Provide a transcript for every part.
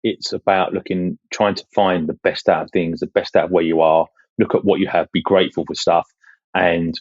it's about trying to find the best out of things, the best out of where you are, look at what you have, be grateful for stuff, and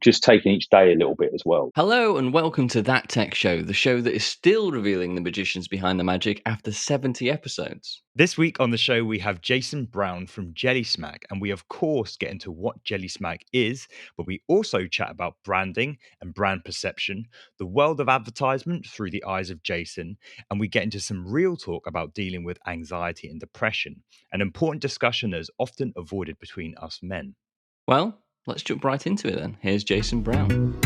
just taking each day a little bit as well. Hello and welcome to That Tech Show, the show that is still revealing the magicians behind the magic after 70 episodes. This week on the show, we have Jason Brown from Jellysmack, and we of course get into what Jellysmack is, but we also chat about branding and brand perception, the world of advertisement through the eyes of Jason, and we get into some real talk about dealing with anxiety and depression, an important discussion that is often avoided between us men. Well, let's jump right into it then. Here's Jason Brown.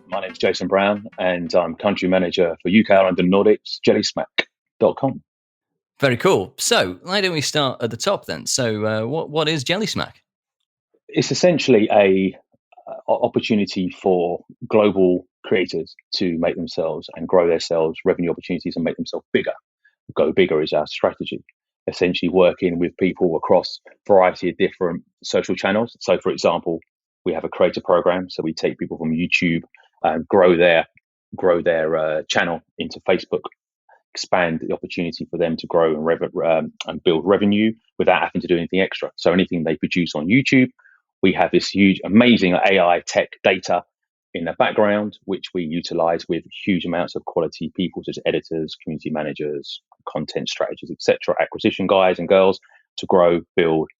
My name's Jason Brown, and I'm country manager for UK, Ireland and Nordics, Jellysmack.com. Very cool. So, why don't we start at the top then? So, what is Jellysmack? It's essentially a opportunity for global creators to make themselves and grow their sales, revenue opportunities, and make themselves bigger. Go bigger is our strategy. Essentially working with people across a variety of different social channels. So, for example, we have a creator program. So we take people from YouTube and grow their channel into Facebook, expand the opportunity for them to grow and build revenue without having to do anything extra. So anything they produce on YouTube, we have this huge, amazing AI tech data in the background, which we utilize with huge amounts of quality people, such as editors, community managers, content strategists, etc., acquisition guys and girls, to grow, build,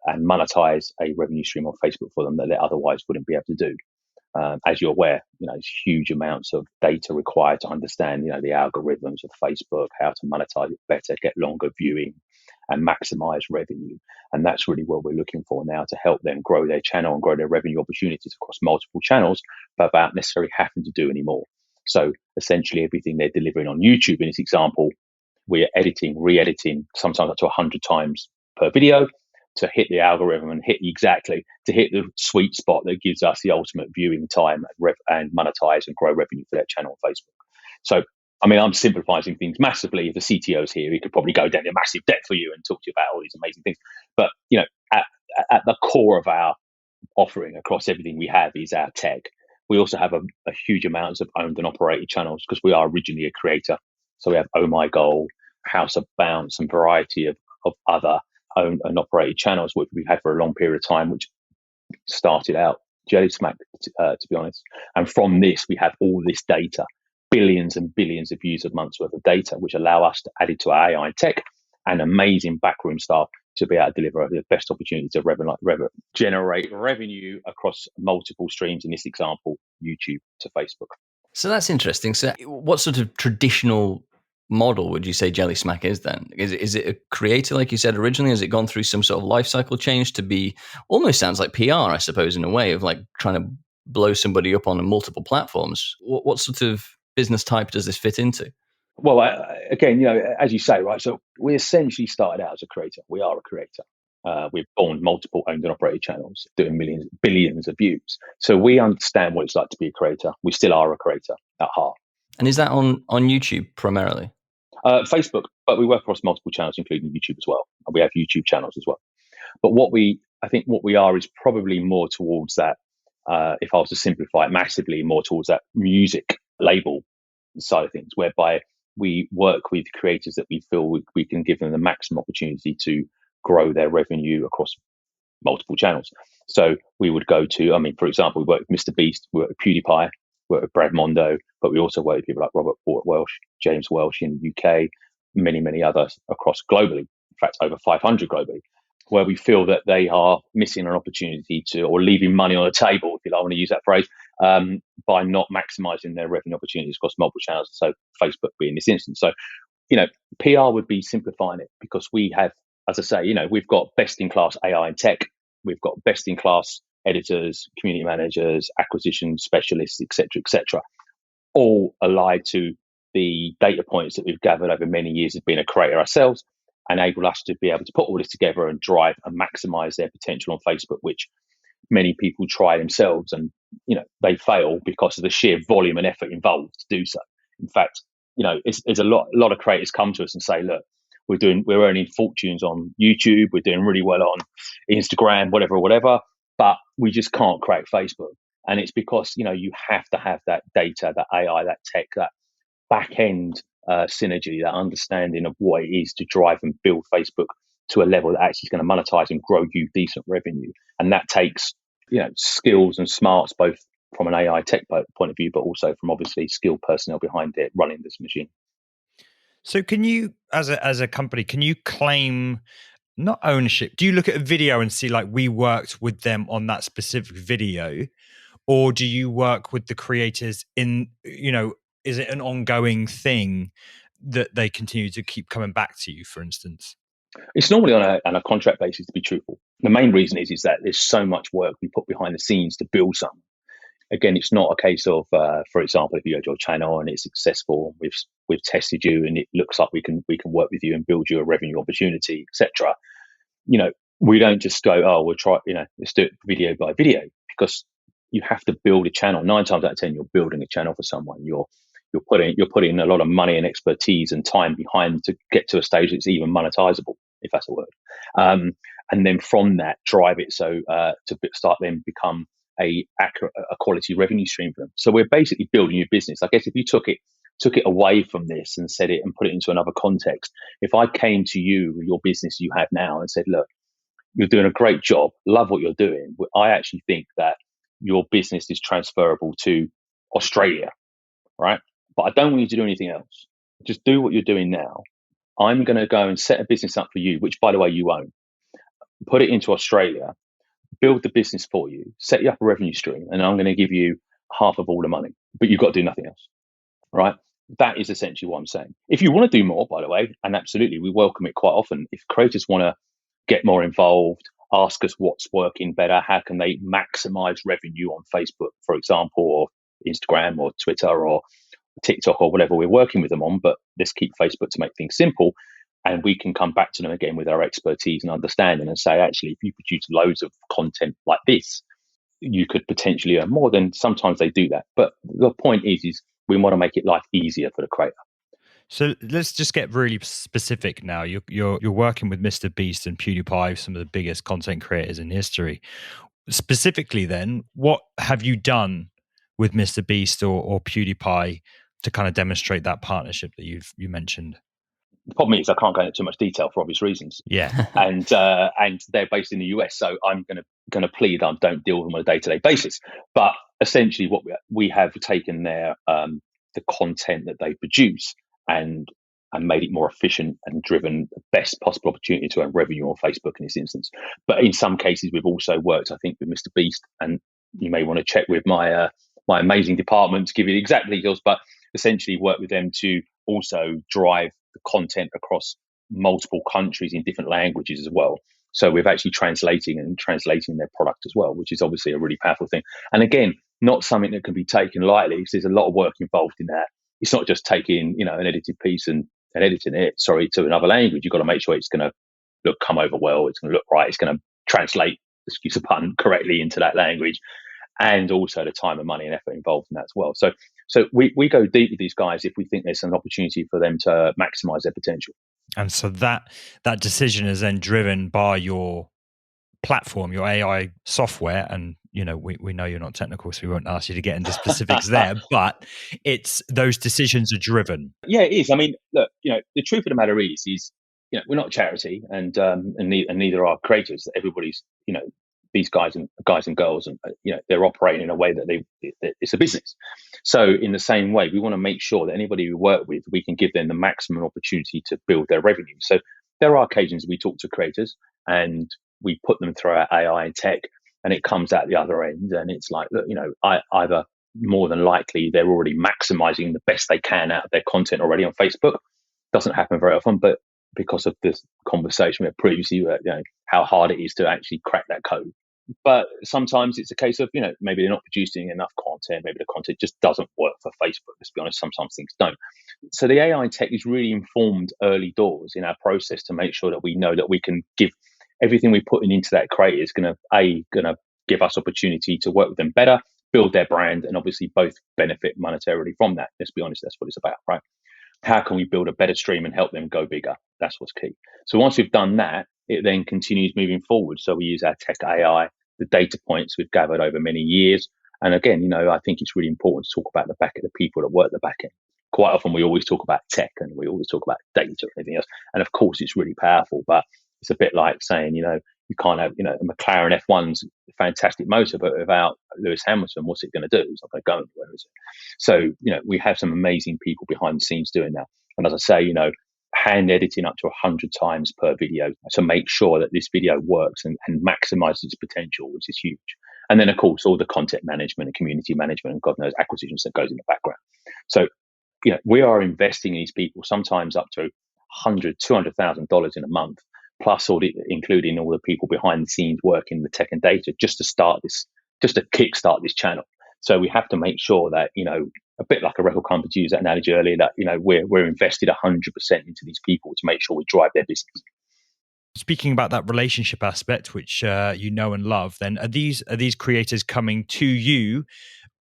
and monetize a revenue stream on Facebook for them that they otherwise wouldn't be able to do. As you're aware, there's huge amounts of data required to understand, the algorithms of Facebook, how to monetize it better, get longer viewing, and maximize revenue. And that's really what we're looking for now, to help them grow their channel and grow their revenue opportunities across multiple channels, but without necessarily having to do any more. So essentially everything they're delivering on YouTube, in this example, we're editing, re-editing, sometimes up to 100 times per video, to hit the algorithm and hit the sweet spot that gives us the ultimate viewing time and monetize and grow revenue for that channel on Facebook. So, I'm simplifying things massively. If the CTO's here, he could probably go down to massive depth for you and talk to you about all these amazing things. But, at the core of our offering across everything we have is our tech. We also have a huge amounts of owned and operated channels because we are originally a creator. So we have Oh My Goal, House of Bounce, and variety of other owned and operated channels, which we've had for a long period of time, which started out Jellysmack, to be honest. And from this, we have all this data, billions and billions of views of months worth of data, which allow us to add it to our AI tech and amazing backroom staff to be able to deliver the best opportunity to generate revenue across multiple streams, in this example, YouTube to Facebook. So that's interesting. So what sort of traditional model would you say Jellysmack is then? Is it a creator, like you said originally? Has it gone through some sort of life cycle change to be, almost sounds like PR, I suppose, in a way of like trying to blow somebody up on multiple platforms? What sort of business type does this fit into? Well, again, as you say, right, so we essentially started out as a creator. We are a creator. We've owned multiple owned and operated channels doing billions of views. So we understand what it's like to be a creator. We still are a creator at heart. And is that on YouTube primarily? Facebook, but we work across multiple channels, including YouTube as well. And we have YouTube channels as well. But I think what we are is probably more towards that, if I was to simplify it massively, more towards that music label side of things, whereby we work with creators that we feel we can give them the maximum opportunity to grow their revenue across multiple channels. So we would go to, for example, we work with Mr. Beast, we work with PewDiePie, we work with Brad Mondo, but we also work with people like Robert Port Welsh, James Welsh in the UK, many, many others across globally, in fact, over 500 globally, where we feel that they are missing an opportunity or leaving money on the table, if you like, I want to use that phrase, by not maximizing their revenue opportunities across multiple channels. So Facebook being this instance. So, PR would be simplifying it because we have, as I say, we've got best in class AI and tech. We've got best in class editors, community managers, acquisition specialists, etc., all allied to the data points that we've gathered over many years of being a creator ourselves, enable us to be able to put all this together and drive and maximize their potential on Facebook, which many people try themselves and, they fail because of the sheer volume and effort involved to do so. In fact, it's a lot of creators come to us and say, look, we're earning fortunes on YouTube, we're doing really well on Instagram, whatever, but we just can't crack Facebook. And it's because, you have to have that data, that AI, that tech, that back end synergy, that understanding of what it is to drive and build Facebook to a level that actually is going to monetize and grow you decent revenue. And that takes, skills and smarts, both from an AI tech point of view, but also from obviously skilled personnel behind it running this machine. So can you, as a company, can you claim not ownership? Do you look at a video and see like we worked with them on that specific video? Or do you work with the creators in, is it an ongoing thing that they continue to keep coming back to you, for instance? It's normally on a contract basis, to be truthful. The main reason is that there's so much work we put behind the scenes to build something. Again, it's not a case of, for example, if you go to your channel and it's successful, we've tested you and it looks like we can work with you and build you a revenue opportunity, etc. We don't just go, oh, we'll try, let's do it video by video, because you have to build a channel. 9 times out of 10, you're building a channel for someone. You're putting a lot of money and expertise and time behind to get to a stage that's even monetizable, if that's a word. And then from that, drive it to start then become a quality revenue stream for them. So we're basically building your business. I guess if you took it away from this and said it and put it into another context, if I came to you with your business you have now and said, look, you're doing a great job, love what you're doing, I actually think that your business is transferable to Australia, right? But I don't want you to do anything else. Just do what you're doing now. I'm going to go and set a business up for you, which, by the way, you own. Put it into Australia, build the business for you, set you up a revenue stream, and I'm going to give you half of all the money, but you've got to do nothing else, right? That is essentially what I'm saying. If you want to do more, by the way, and absolutely, we welcome it quite often. If creators want to get more involved, ask us what's working better, how can they maximize revenue on Facebook, for example, or Instagram or Twitter or TikTok or whatever we're working with them on, but let's keep Facebook to make things simple. And we can come back to them again with our expertise and understanding and say, actually, if you produce loads of content like this, you could potentially earn more. Then sometimes they do that. But the point is we want to make it life easier for the creator. So let's just get really specific now. You're working with Mr. Beast and PewDiePie, some of the biggest content creators in history. Specifically then, what have you done with Mr. Beast or PewDiePie to kind of demonstrate that partnership that you mentioned? The problem is I can't go into too much detail for obvious reasons. Yeah, and they're based in the US, so I'm going to plead I don't deal with them on a day-to-day basis. But essentially, what we have taken their the content that they produce and made it more efficient and driven the best possible opportunity to earn revenue on Facebook in this instance. But in some cases, we've also worked, I think, with Mr. Beast, and you may want to check with my amazing department to give you the exact details. But essentially, work with them to also drive the content across multiple countries in different languages as well. So we're actually translating their product as well, which is obviously a really powerful thing. And again, not something that can be taken lightly, because there's a lot of work involved in that. It's not just taking, an edited piece and editing it, to another language. You've got to make sure it's going to come over well. It's going to look right. It's going to translate, excuse the pun, correctly into that language. And also the time and money and effort involved in that as well. So we go deep with these guys if we think there's an opportunity for them to maximize their potential. And so that decision is then driven by your platform, your AI software. And, we know you're not technical, so we won't ask you to get into specifics there, but it's those decisions are driven. Yeah, it is. I mean, look, the truth of the matter is we're not a charity and neither are creators. Everybody's, these guys and girls, and they're operating in a way that it's a business. So in the same way, we want to make sure that anybody we work with, we can give them the maximum opportunity to build their revenue. So there are occasions we talk to creators and we put them through our AI and tech, and it comes out the other end, and it's like, look, either more than likely they're already maximizing the best they can out of their content already on Facebook. Doesn't happen very often, but because of this conversation we had previously, how hard it is to actually crack that code. But sometimes it's a case of, maybe they're not producing enough content. Maybe the content just doesn't work for Facebook. Let's be honest, sometimes things don't. So the AI tech is really informed early doors in our process to make sure that we know that we can give everything we're putting into that creator is going to give us opportunity to work with them better, build their brand, and obviously both benefit monetarily from that. Let's be honest, that's what it's about, right? How can we build a better stream and help them go bigger? That's what's key. So once we've done that, it then continues moving forward. So we use our tech AI, the data points we've gathered over many years, And again, I think it's really important to talk about the people that work the back end. Quite often we always talk about tech and we always talk about data and everything else. And of course it's really powerful, but it's a bit like saying, you can't have, a McLaren F1's a fantastic motor, but without Lewis Hamilton, what's it going to do? It's not going to go anywhere, is it? So, we have some amazing people behind the scenes doing that. And as I say, hand editing up to 100 times per video to make sure that this video works and maximizes its potential, which is huge. And then, of course, all the content management and community management and God knows acquisitions that goes in the background. So, we are investing in these people sometimes up to $200,000 in a month, plus including all the people behind the scenes working the tech and data just to kickstart this channel. So we have to make sure that, a bit like a record company, to use that analogy earlier, that, we're invested 100% into these people to make sure we drive their business. Speaking about that relationship aspect, which and love, then are these creators coming to you,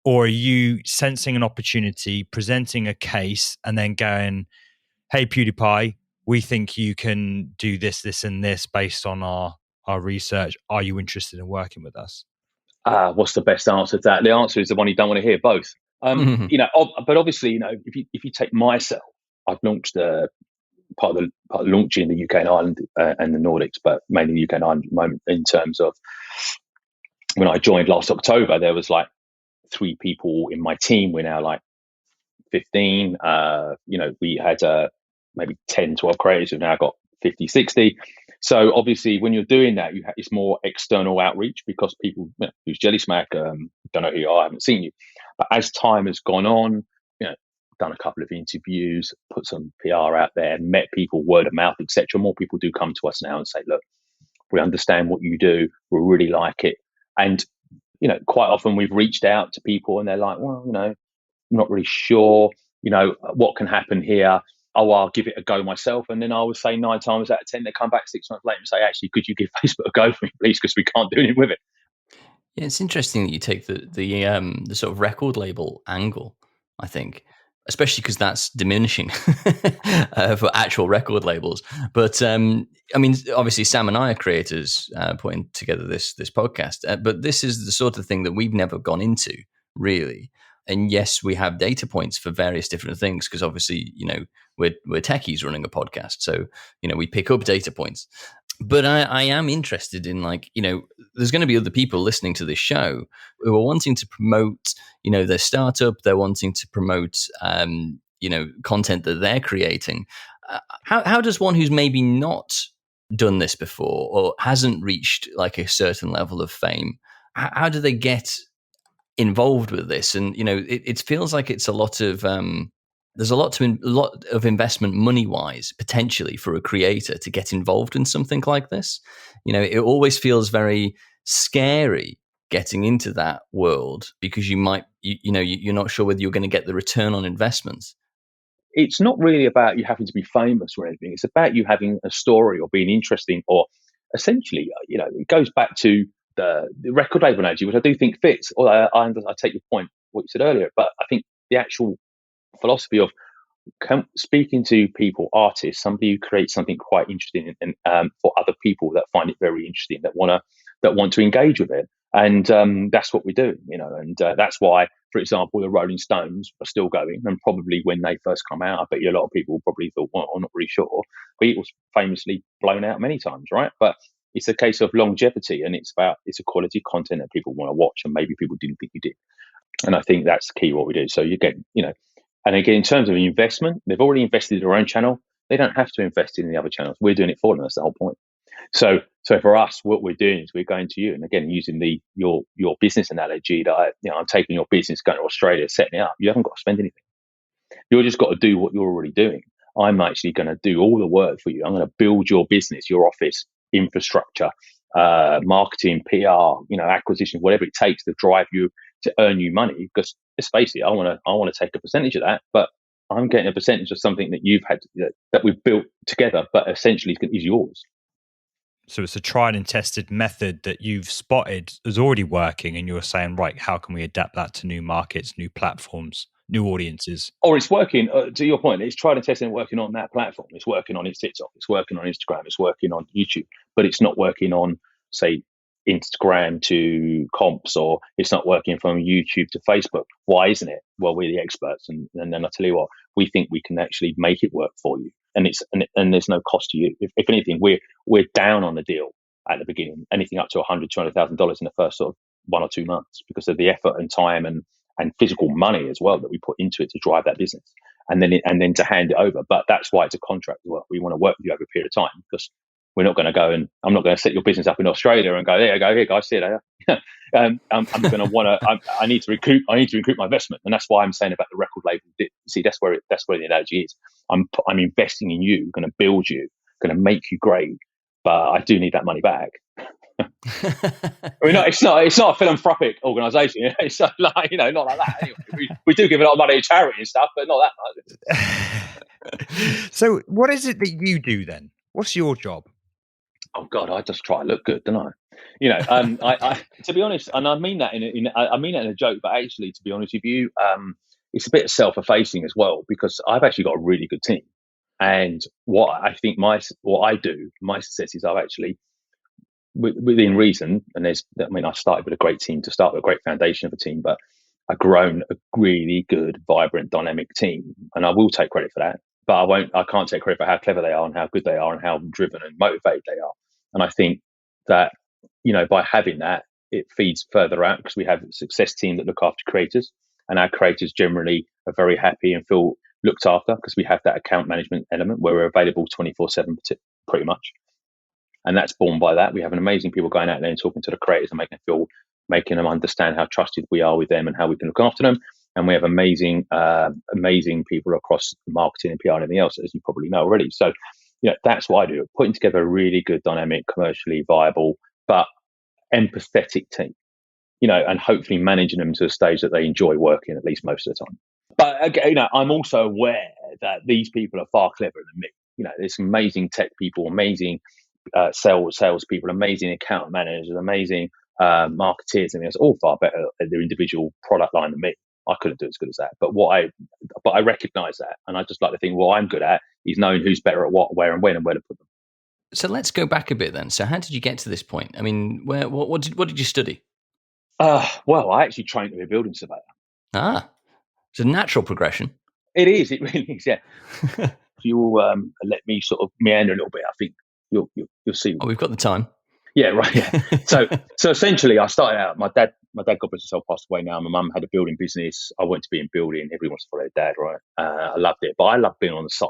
or are you sensing an opportunity, presenting a case, and then going, "Hey, PewDiePie, we think you can do this, this, and this based on our research. Are you interested in working with us?" What's the best answer to that? The answer is the one you don't want to hear, both. But obviously, if you take myself, I've launched part of launching in the UK and Ireland and the Nordics, but mainly the UK and Ireland at the moment. In terms of when I joined last October, there was like 3 people in my team. We're now like 15. We had maybe 10, 12 creators who've now got 50, 60. So obviously when you're doing that, it's more external outreach because people, who's Jellysmack, don't know who you are, I haven't seen you. But as time has gone on, done a couple of interviews, put some PR out there, met people, word of mouth, etc. More people do come to us now and say, look, we understand what you do, we really like it. And, quite often we've reached out to people and they're like, well, I'm not really sure, what can happen here. Oh, I'll give it a go myself. And then I would say 9 times out of 10, they come back 6 months later and say, actually, could you give Facebook a go for me, please? Because we can't do anything with it. Yeah, it's interesting that you take the sort of record label angle, I think, especially because that's diminishing for actual record labels. But obviously, Sam and I are creators putting together this podcast, but this is the sort of thing that we've never gone into, really. And yes, we have data points for various different things because obviously, we're techies running a podcast, so we pick up data points. But I am interested in there's going to be other people listening to this show who are wanting to promote, their startup. They're wanting to promote, content that they're creating. How does one who's maybe not done this before or hasn't reached like a certain level of fame, how do they get involved with this? And it feels like it's a lot of there's a lot of investment money wise potentially for a creator to get involved in something like this. It always feels very scary getting into that world because you're not sure whether you're going to get the return on investment. It's not really about you having to be famous or anything. It's about you having a story or being interesting, or essentially, it goes back to the record label analogy, which I do think fits. Although I take your point, what you said earlier, but I think the actual philosophy of speaking to people, artists, somebody who creates something quite interesting, and for other people that find it very interesting, that want to engage with it, and that's what we do, and that's why, for example, the Rolling Stones are still going, and probably when they first come out, I bet you a lot of people probably thought, well, I'm not really sure. Beatles famously blown out many times, right? But it's a case of longevity, and it's a quality content that people want to watch, and maybe people didn't think you did. And I think that's key what we do. So you get, and again, in terms of investment, they've already invested in their own channel. They don't have to invest in the other channels. We're doing it for them. That's the whole point. So for us, what we're doing is we're going to you, and again, using your business analogy that I'm taking your business, going to Australia, setting it up. You haven't got to spend anything. You've just got to do what you're already doing. I'm actually going to do all the work for you. I'm going to build your business, your office, infrastructure, marketing, PR, acquisition, whatever it takes to drive you, to earn you money. Because let's face it, I want to take a percentage of that, but I'm getting a percentage of something that you've had, that we've built together, but essentially is yours. So it's a tried and tested method that you've spotted is already working, and you're saying, right, how can we adapt that to new markets, new platforms, new audiences? Or it's working, to your point, it's tried and tested and working on that platform. It's working on its TikTok, it's working on Instagram, it's working on YouTube, but it's not working on, say, Instagram to comps, or it's not working from YouTube to Facebook. Why isn't it? Well, we're the experts, and then I tell you what, we think we can actually make it work for you, and there's no cost to you. If anything, we're down on the deal at the beginning, anything up to $100,000-$200,000 in the first sort of 1 or 2 months, because of the effort and time and physical money as well that we put into it to drive that business, and then to hand it over. But that's why it's a contract as well. We want to work with you over a period of time, because we're not going to go, and I'm not going to set your business up in Australia and go, there you go, here guys, see you later. I'm going to want to. I need to recoup my investment, and that's why I'm saying about the record label. See, that's where the analogy is. I'm investing in you, going to build you, going to make you great, but I do need that money back. It's not a philanthropic organisation. It's not like that. Anyway, we do give a lot of money to charity and stuff, but not that much. So, what is it that you do then? What's your job? Oh God, I just try to look good, don't I? I to be honest, and I mean that in a joke, but actually, to be honest with you, it's a bit self-effacing as well, because I've actually got a really good team, and what I do, my success is I've actually, within reason, and I started with a great team to start with, a great foundation of a team, but I've grown a really good, vibrant, dynamic team, and I will take credit for that. But I can't take credit for how clever they are and how good they are and how driven and motivated they are. And I think that, by having that, it feeds further out, because we have a success team that look after creators, and our creators generally are very happy and feel looked after, because we have that account management element where we're available 24/7 pretty much. And that's born by that. We have an amazing people going out there and talking to the creators and making them understand how trusted we are with them and how we can look after them. And we have amazing people across marketing and PR and everything else, as you probably know already. So, that's what I do. Putting together a really good, dynamic, commercially viable, but empathetic team, and hopefully managing them to a stage that they enjoy working, at least most of the time. But again, I'm also aware that these people are far cleverer than me. There's some amazing tech people, amazing sales people, amazing account managers, amazing marketeers, and it's all far better at their individual product line than me. I couldn't do as good as that. But I recognise that, and I just like to think what I'm good at is knowing who's better at what, where, and when, and where to put them. So let's go back a bit then. So how did you get to this point? I mean, what did you study? Well, I actually trained to be a building surveyor. It's a natural progression. It is. It really is. Yeah. If you'll let me sort of meander a little bit, I think you'll see. Oh, we've got the time. Yeah, right. Yeah. So essentially, I started out. My dad, God bless his soul, passed away now. My mum had a building business. I wanted to be in building. Everyone wants to follow their dad, right? I loved it, but I loved being on the site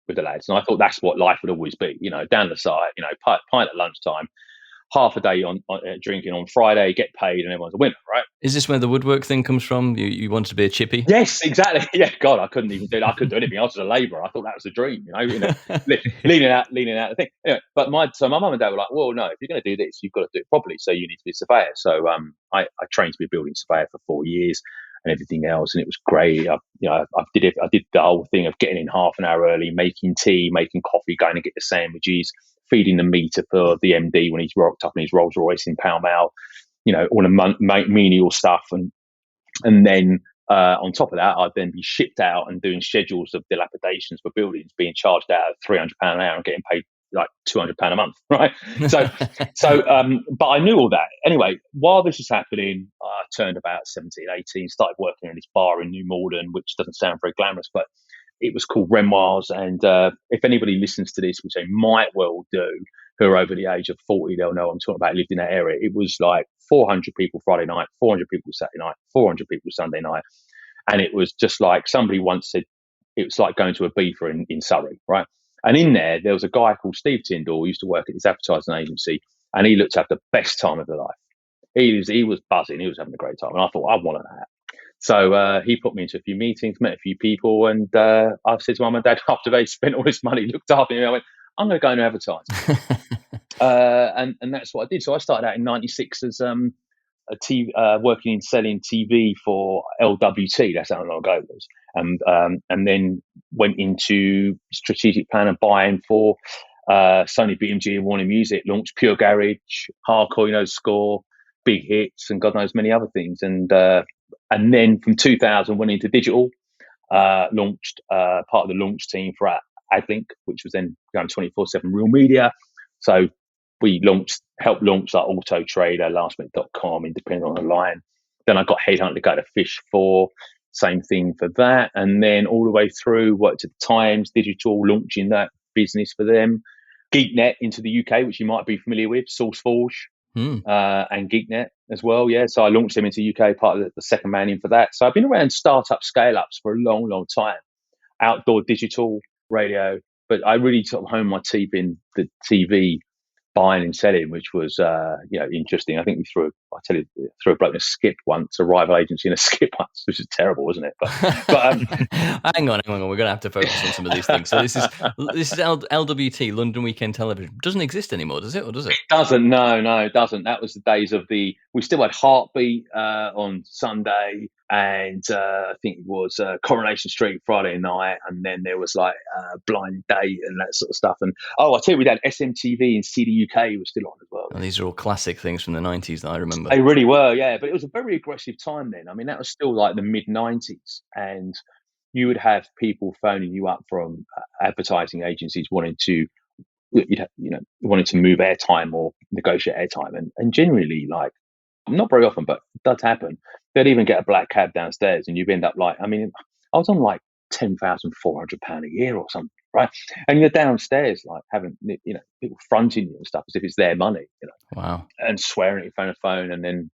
with the lads, and I thought that's what life would always be. Down the site, pint at lunchtime, half a day on drinking on Friday, get paid, and everyone's a winner, right? Is this where the woodwork thing comes from? You wanted to be a chippy? Yes, exactly. Yeah, God, I couldn't even do that. I couldn't do anything. I was a labourer. I thought that was a dream, leaning out the thing. Anyway, but my mum and dad were like, well, no, if you're going to do this, you've got to do it properly. So you need to be a surveyor. So I trained to be a building surveyor for 4 years and everything else, and it was great. I did the whole thing of getting in half an hour early, making tea, making coffee, going to get the sandwiches, feeding the meter for the MD when he's rocked up in his Rolls Royce in Pall Mall, all the menial stuff, and then on top of that, I'd then be shipped out and doing schedules of dilapidations for buildings, being charged out at £300 an hour and getting paid like £200 a month, right? But I knew all that. Anyway, while this was happening, I turned about 17, 18, started working in this bar in New Malden, which doesn't sound very glamorous, but it was called Renoir's. And if anybody listens to this, which they might well do, who are over the age of 40, they'll know I'm talking about. Lived in that area. It was like 400 people Friday night, 400 people Saturday night, 400 people Sunday night. And it was just like somebody once said, it was like going to a beaver in Surrey, right? And in there was a guy called Steve Tyndall who used to work at this advertising agency, and he looked to have the best time of his life. He was buzzing. He was having a great time. And I thought, I wanted that. So he put me into a few meetings, met a few people, and I said to Mum and Dad, after they spent all this money, looked after me, I went, I'm going to go into advertising. And that's what I did. So I started out in 96 as working in selling TV for LWT. That's how long ago it was. And then went into strategic plan and buying for Sony, BMG, and Warner Music. Launched Pure Garage, Hardcore, Score, Big Hits, and God knows many other things. And then from 2000 went into digital. Launched part of the launch team for AdLink, which was then going 24/7 Real Media. So we helped launch like Auto Trader, lastminute.com, Independent Online. Then I got headhunted to go to Fish 4, same thing for that. And then all the way through, worked at Times Digital, launching that business for them. GeekNet into the UK, which you might be familiar with, SourceForge, and GeekNet as well. Yeah, so I launched them into the UK, part of the second man in for that. So I've been around startup scale-ups for a long, long time. Outdoor digital, radio, but I really sort of honed my teeth in the TV buying and selling, which was interesting. I think we threw a bloke in a skip once, a rival agency in a skip once, which is terrible, wasn't it? But hang on, we're gonna have to focus on some of these things. So this is LWT, London Weekend Television. Doesn't exist anymore, does it? Or does it? Doesn't. No, it doesn't. That was the days of we still had Heartbeat on Sunday, and I think it was Coronation Street Friday night, and then there was like Blind Date and that sort of stuff. And I tell you, we had SMTV and CDUK was still on as well. Oh, these are all classic things from the 90s that I remember. They really were, yeah. But it was a very aggressive time then. I mean, that was still like the mid-90s, and you would have people phoning you up from advertising agencies wanting to move airtime or negotiate airtime, and generally, like, not very often, but it does happen. They'd even get a black cab downstairs, and you'd end up like, I mean, I was on like £10,400 a year or something, right? And you're downstairs, like having, people fronting you and stuff as if it's their money, Wow, and swearing at your phone, and then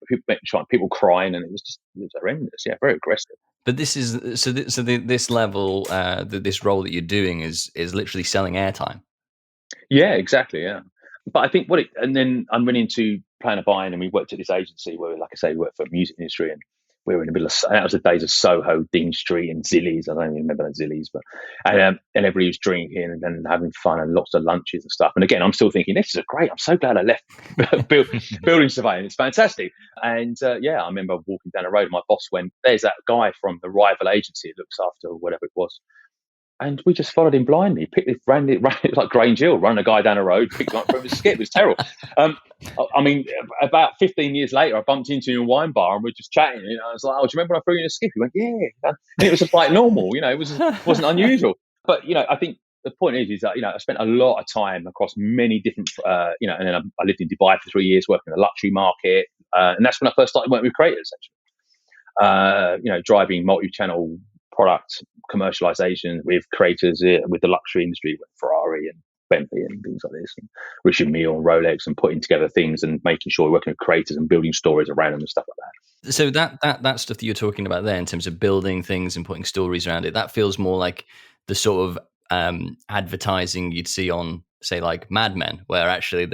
people crying, and it was horrendous. Yeah, very aggressive. But this is this level, this role that you're doing is literally selling airtime. Yeah, exactly. Yeah. But I think and then I went into Planner Buying, and we worked at this agency where, like I say, we worked for the music industry, and we were in the middle of, that was the days of Soho, Dean Street and Zillies. I don't even remember the Zillies, but, and everybody was drinking and then having fun and lots of lunches and stuff. And again, I'm still thinking, this is great. I'm so glad I left building surveying. It's fantastic. And I remember walking down the road, and my boss went, there's that guy from the rival agency that looks after whatever it was. And we just followed him blindly. Ran it like Grange Hill, run a guy down the road, picked him up from a skip. It was terrible. I mean, about 15 years later, I bumped into him in a wine bar, and we were just chatting. I was like, "Oh, do you remember when I threw you in a skip?" He went, "Yeah." And it was just like normal. It wasn't unusual. But I think the point is that I spent a lot of time across many different, and then I lived in Dubai for 3 years, working in the luxury market, and that's when I first started working with creators. Actually, driving multi-channel product commercialization with creators with the luxury industry, with Ferrari and Bentley and things like this, and Richard Mille and Rolex, and putting together things and making sure we're working with creators and building stories around them and stuff like that. So that stuff that you're talking about there, in terms of building things and putting stories around it, that feels more like the sort of advertising you'd see on, say, like Mad Men, where actually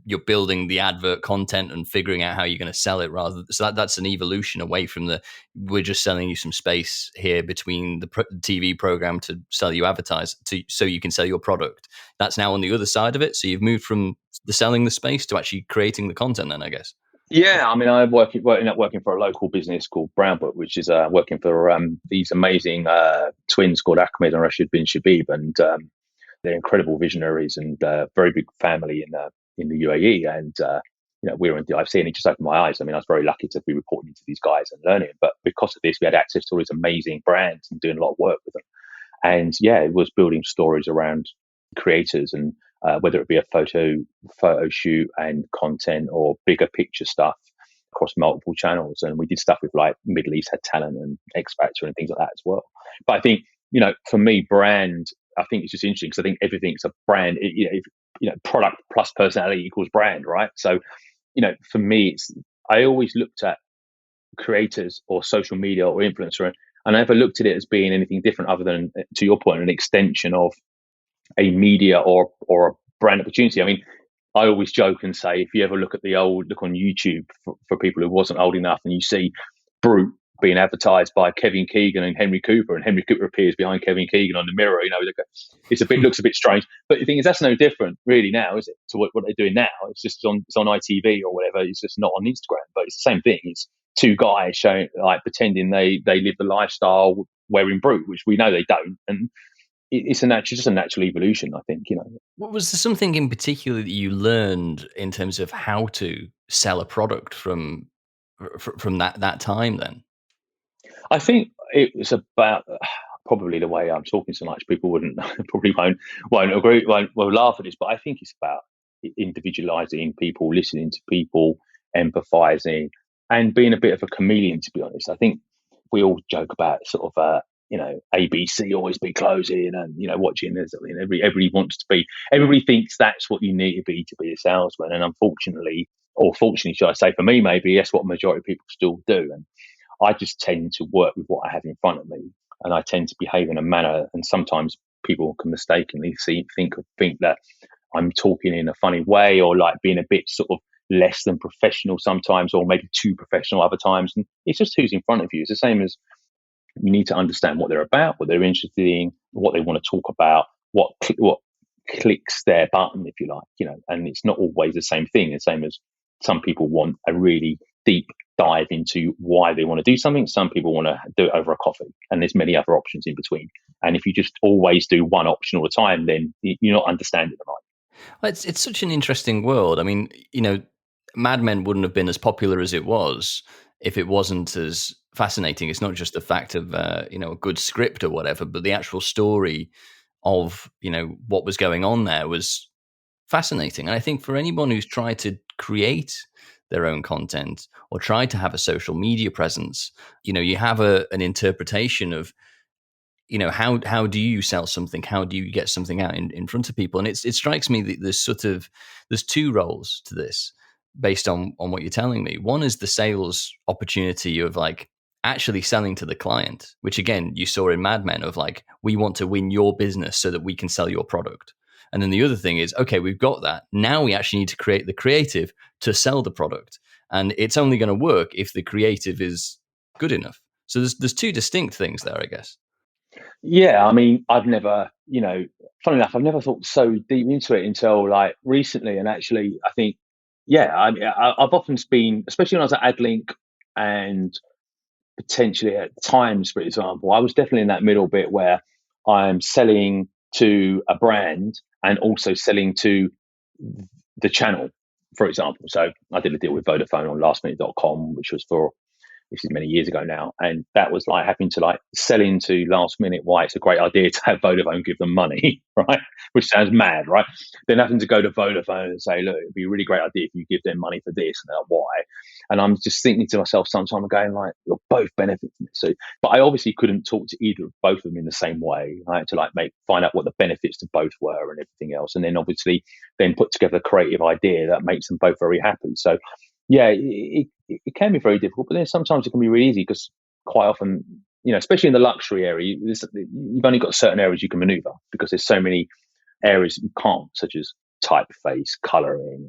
you're building the advert content and figuring out how you're going to sell it, so that's an evolution away from we're just selling you some space here between the TV program to sell you so you can sell your product. That's now on the other side of it. So you've moved from the selling the space to actually creating the content then, I guess. Yeah, I mean, I'm working for a local business called Brownbook, which is working for these amazing twins called Ahmed and Rashid bin Shabib, and they're incredible visionaries and very big family in the UAE. And we're in the IFC, and it just opened my eyes. I mean, I was very lucky to be reporting to these guys and learning. But because of this, we had access to all these amazing brands and doing a lot of work with them. And it was building stories around creators, and whether it be a photo shoot and content or bigger picture stuff across multiple channels. And we did stuff with like Middle East Had Talent and X Factor and things like that as well. But I think, for me, brand, I think it's just interesting because I think everything's a brand. Product plus personality equals brand, right? So, for me, I always looked at creators or social media or influencer, and I never looked at it as being anything different other than, to your point, an extension of a media or a brand opportunity. I mean, I always joke and say, if you ever look on YouTube for people who wasn't old enough, and you see Brute being advertised by Kevin Keegan and Henry Cooper, and Henry Cooper appears behind Kevin Keegan on the mirror, looks a bit strange. But the thing is, that's no different really now, is it, to what they're doing now? It's just it's on ITV or whatever. It's just not on Instagram, but it's the same thing. It's two guys showing, like, pretending they live the lifestyle wearing Brute, which we know they don't. And it's just a natural evolution, I think. Was there something in particular that you learned in terms of how to sell a product from that time then? I think it was about probably the way I'm talking so much, people won't agree, will laugh at this, but I think it's about individualizing people, listening to people, empathizing, and being a bit of a chameleon, to be honest. I think we all joke about sort of, ABC always be closing and, watching this. I mean, everybody wants to be, everybody thinks that's what you need to be a salesman. And unfortunately, or fortunately, should I say, for me, maybe that's what a majority of people still do. And I just tend to work with what I have in front of me, and I tend to behave in a manner. And sometimes people can mistakenly think that I'm talking in a funny way, or like being a bit sort of less than professional sometimes, or maybe too professional other times. And it's just who's in front of you. It's the same as you need to understand what they're about, what they're interested in, what they want to talk about, what clicks their button, if you like, and it's not always the same thing. The same as some people want a really deep dive into why they want to do something. Some people want to do it over a coffee, and there's many other options in between. And if you just always do one option all the time, then you're not understanding the market. Well, it's such an interesting world. I mean, Mad Men wouldn't have been as popular as it was if it wasn't as fascinating. It's not just the fact of a good script or whatever, but the actual story of what was going on there was fascinating. And I think for anyone who's tried to create their own content or tried to have a social media presence, you have an interpretation of how do you sell something? How do you get something out in front of people? And it strikes me that there's two roles to this based on what you're telling me. One is the sales opportunity of like actually selling to the client, which again, you saw in Mad Men of like, we want to win your business so that we can sell your product. And then the other thing is, okay, we've got that. Now we actually need to create the creative to sell the product. And it's only going to work if the creative is good enough. So there's two distinct things there, I guess. Yeah, I mean, I've never, funny enough, I've never thought so deep into it until like recently. And actually, I think, I've often been, especially when I was at AdLink and potentially at Times, for example, I was definitely in that middle bit where I'm selling to a brand and also selling to the channel, for example. So I did a deal with Vodafone on lastminute.com, which was this is many years ago now, and that was like having to like sell into Last Minute why it's a great idea to have Vodafone give them money, right? Which sounds mad, right? Then having to go to Vodafone and say, look, it'd be a really great idea if you give them money for this, and they're like, why? And I'm just thinking to myself sometimes, I'm going like, you're both benefit from it. So, but I obviously couldn't talk to either of both of them in the same way. I had to like find out what the benefits to both were and everything else, and then obviously then put together a creative idea that makes them both very happy. So yeah, it can be very difficult, but then sometimes it can be really easy because quite often, especially in the luxury area, you've only got certain areas you can maneuver because there's so many areas you can't, such as typeface, coloring,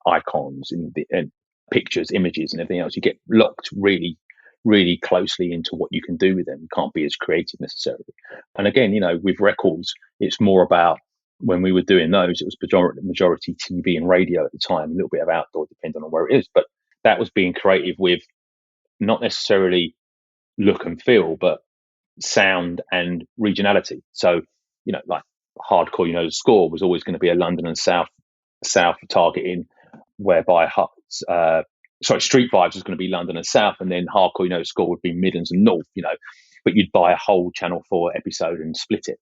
icons, and pictures, images, and everything else. You get locked really, really closely into what you can do with them. You can't be as creative necessarily. And again, with records, it's more about, when we were doing those, it was majority TV and radio at the time, a little bit of outdoor, depending on where it is. But that was being creative with not necessarily look and feel, but sound and regionality. So, like hardcore, the score was always going to be a London and South targeting, whereby Street Vibes was going to be London and South, and then hardcore, score would be Midlands and North, but you'd buy a whole Channel 4 episode and split it,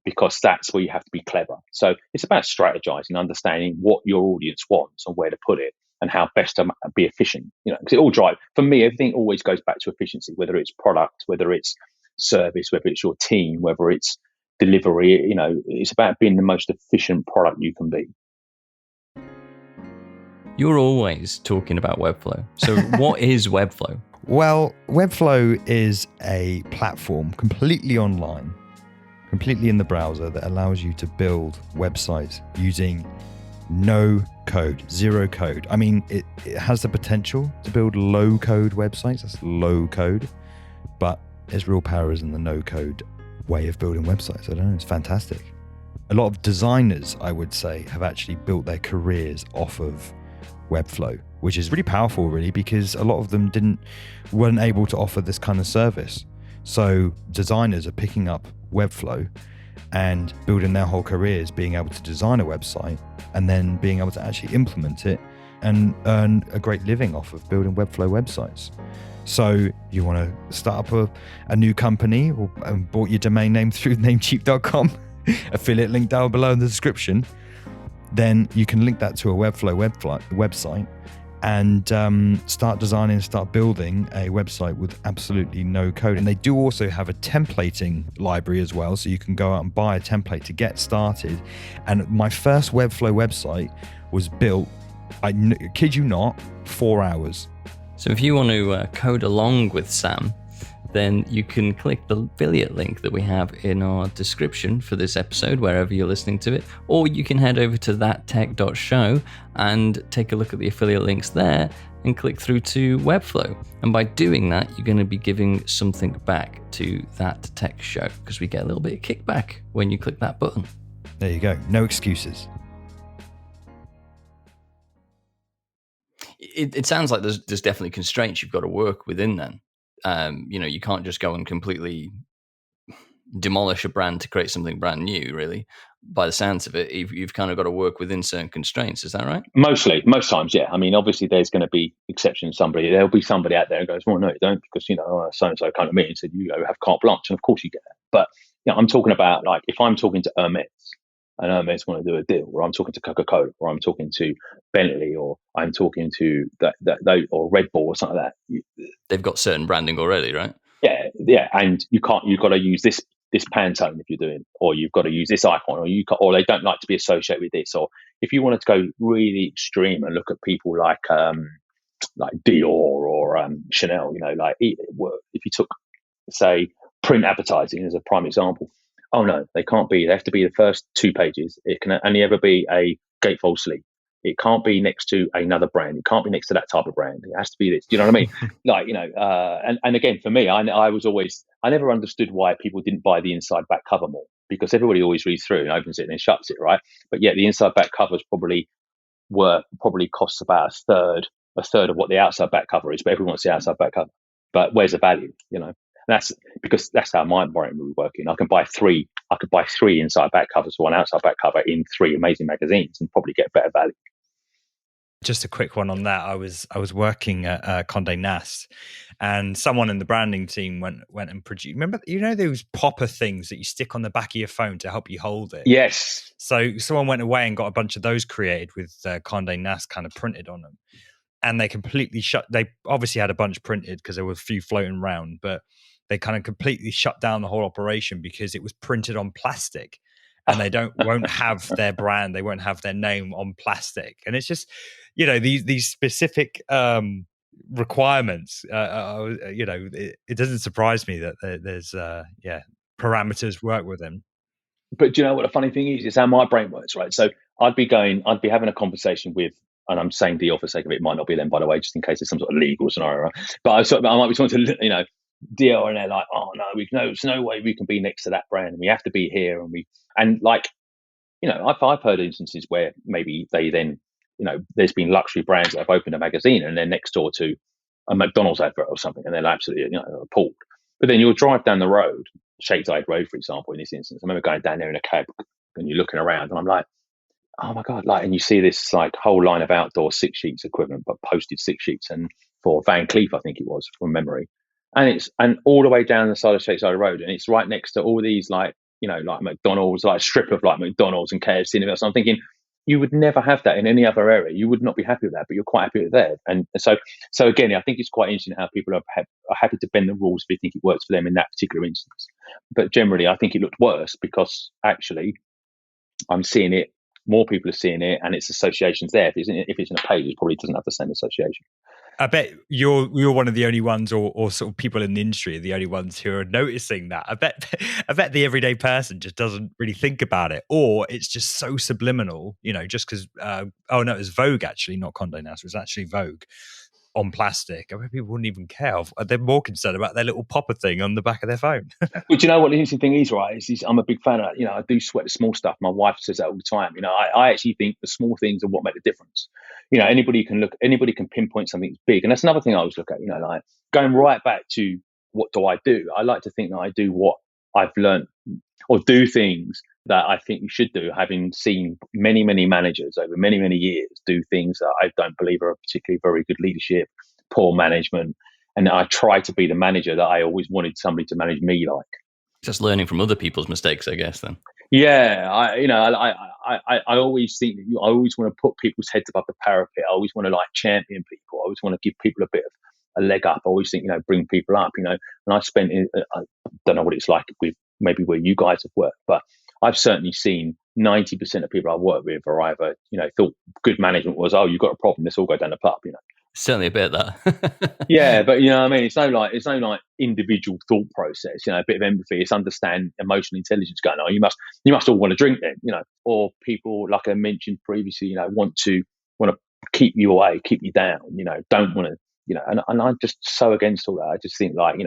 because that's where you have to be clever. So it's about strategizing, understanding what your audience wants and where to put it and how best to be efficient. Because it all drives, for me, everything always goes back to efficiency, whether it's product, whether it's service, whether it's your team, whether it's delivery. It's about being the most efficient product you can be. You're always talking about Webflow. So what is Webflow? Well, Webflow is a platform completely online, completely in the browser, that allows you to build websites using no code, zero code. I mean, it has the potential to build low code websites. That's low code, but its real power is in the no code way of building websites. I don't know, it's fantastic. A lot of designers, I would say, have actually built their careers off of Webflow, which is really powerful, really, because a lot of them weren't able to offer this kind of service. So designers are picking up Webflow and building their whole careers being able to design a website and then being able to actually implement it and earn a great living off of building Webflow websites. So you want to start up a new company and bought your domain name through namecheap.com, affiliate link down below in the description. then you can link that to a Webflow website and start designing, start building a website with absolutely no code. And they do also have a templating library as well, so you can go out and buy a template to get started. And my first Webflow website was built, I kid you not, 4 hours. So if you want to code along with Sam, then you can click the affiliate link that we have in our description for this episode, wherever you're listening to it, or you can head over to thattech.show and take a look at the affiliate links there and click through to Webflow. And by doing that, you're going to be giving something back to That Tech Show, because we get a little bit of kickback when you click that button. There you go. No excuses. It sounds like there's definitely constraints you've got to work within then. You can't just go and completely demolish a brand to create something brand new, really. By the sounds of it, you've kind of got to work within certain constraints. Is that right? Most times, yeah. I mean, obviously, there's going to be exceptions. There'll be somebody out there who goes, well, no, you don't, because, so-and-so come to me and said, you have carte blanche. And of course you get that. But, I'm talking about, like, if I'm talking to Hermes, and Hermes want to do a deal, or I'm talking to Coca-Cola, or I'm talking to Bentley, or I'm talking to that or Red Bull or something like that. They've got certain branding already, right? Yeah, and you've got to use this Pantone if you're doing, or you've got to use this icon, or they don't like to be associated with this. Or if you wanted to go really extreme and look at people like Dior or Chanel, like if you took, say, print advertising as a prime example. Oh no, they can't be. They have to be the first 2 pages. It can only ever be a gatefold sleeve. It can't be next to another brand. It can't be next to that type of brand. It has to be this. Do you know what I mean? And again, for me, I never understood why people didn't buy the inside back cover more, because everybody always reads through and opens it and then shuts it, right? But yet the inside back covers probably costs about a third of what the outside back cover is, but everyone wants the outside back cover. But where's the value? And that's because that's how my brain will be working. I could buy three inside back covers for one outside back cover in 3 amazing magazines and probably get better value. Just a quick one on that. I was working at Condé Nast, and someone in the branding team went and produced. Remember, those popper things that you stick on the back of your phone to help you hold it? Yes. So someone went away and got a bunch of those created with Condé Nast kind of printed on them, and they completely shut. They obviously had a bunch printed because there were a few floating around, but they kind of completely shut down the whole operation because it was printed on plastic. And they won't have their brand, they won't have their name on plastic, and it's just, these specific requirements. It doesn't surprise me that there's parameters work with them. But do you know what the funny thing is? It's how my brain works, right? So I'd be having a conversation with, and I'm saying Dior for the sake of it, might not be them, by the way, just in case there's some sort of legal scenario. Right? But I might be talking to Dior, and they're like, oh no, there's no way we can be next to that brand. We have to be here, I've heard instances where maybe they then, there's been luxury brands that have opened a magazine and they're next door to a McDonald's advert or something, and they're absolutely appalled. But then you'll drive down the road, Shadeside Road, for example, in this instance. I remember going down there in a cab, and you're looking around, and I'm like, oh my God, and you see this whole line of outdoor 6 sheets equivalent, but posted 6 sheets, and for Van Cleef, I think it was, from memory. And all the way down the side of Shadeside Road, and it's right next to all these McDonald's, strip of McDonald's and KFC and everything. So I'm thinking, you would never have that in any other area. You would not be happy with that, but you're quite happy with that. And so again, I think it's quite interesting how people are happy to bend the rules if they think it works for them in that particular instance. But generally, I think it looked worse because actually I'm seeing it. More people are seeing it, and its associations there. If it's in a page, it probably doesn't have the same association. I bet you're one of the only ones, or sort of people in the industry are the only ones who are noticing that. I bet the everyday person just doesn't really think about it, or it's just so subliminal, just because. It was Vogue actually, not Condé Nast. It was actually Vogue on plastic. I bet people wouldn't even care. They're more concerned about their little popper thing on the back of their phone. But do you know what the interesting thing is, right? Is I'm a big fan of that. I do sweat the small stuff. My wife says that all the time. I actually think the small things are what make the difference. Anybody can pinpoint something big. And that's another thing I always look at, going right back to what do I do? I like to think that I do what I've learned, or do things that I think you should do, having seen many, many managers over many, many years do things that I don't believe are particularly very good leadership, poor management. And I try to be the manager that I always wanted somebody to manage me like. Just learning from other people's mistakes, I guess, then. Yeah, I always think that I always want to put people's heads above the parapet. I always want to like champion people. I always want to give people a bit of a leg up. I always think, bring people up, and I spent, I don't know what it's like with maybe where you guys have worked, but I've certainly seen 90% of people I work with are either, thought good management was, oh, you've got a problem, let's all go down the pub, Certainly a bit of that. Yeah, but what I mean, it's no like individual thought process, a bit of empathy. It's understand emotional intelligence going on. You must all want to drink then, or people, like I mentioned previously, want to keep you away, keep you down, don't want to, and I'm just so against all that. I just think like,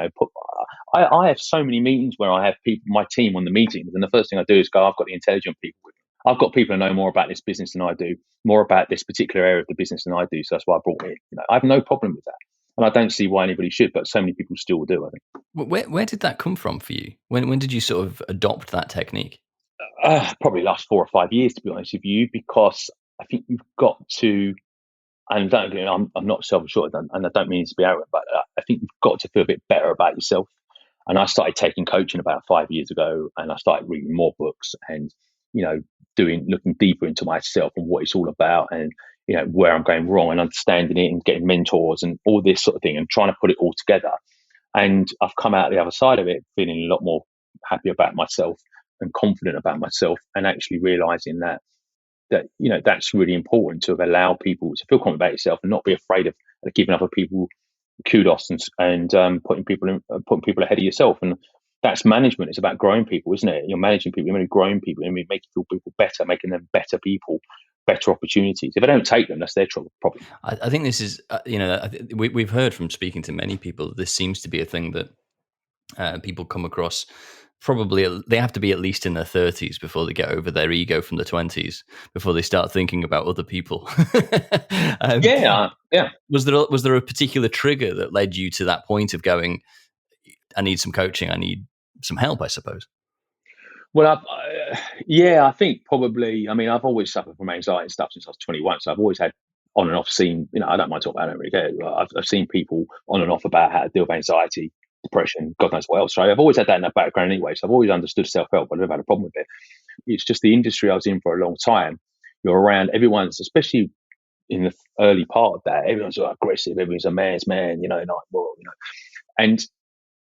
I have so many meetings where I have people, my team on the meetings, and the first thing I do is go, I've got the intelligent people with me. I've got people who know more about this business than I do, more about this particular area of the business than I do. So that's why I brought it in. I have no problem with that. And I don't see why anybody should, but so many people still do, I think. Where did that come from for you? When did you sort of adopt that technique? Probably last 4 or 5 years, to be honest with you, because I think you've got to, and I'm not self-assured, and I don't mean to be arrogant, but I think you've got to feel a bit better about yourself. And I started taking coaching about 5 years ago, and I started reading more books and, looking deeper into myself and what it's all about, and, where I'm going wrong, and understanding it, and getting mentors and all this sort of thing, and trying to put it all together. And I've come out the other side of it feeling a lot more happy about myself and confident about myself, and actually realizing that that's really important, to allow people to feel confident about yourself and not be afraid of giving other people kudos and putting people ahead of yourself. And that's management. It's about growing people, isn't it? You're managing people, you're growing people, you're making people better, making them better people, better opportunities. If they don't take them, that's their problem. I think this is, we've heard from speaking to many people, this seems to be a thing that people come across. Probably they have to be at least in their 30s before they get over their ego from the 20s, before they start thinking about other people. Yeah. Was there a particular trigger that led you to that point of going, I need some coaching, I need some help, I suppose? Well, I think probably, I've always suffered from anxiety and stuff since I was 21. So I've always had on and off seen, I don't mind talking about it, I don't really care. I've seen people on and off about how to deal with anxiety, depression, God knows what else. So I've always had that in the background anyway. So I've always understood self-help, but I've never had a problem with it. It's just the industry I was in for a long time. You're around, everyone's, especially in the early part of that, everyone's aggressive, everyone's a man's man, and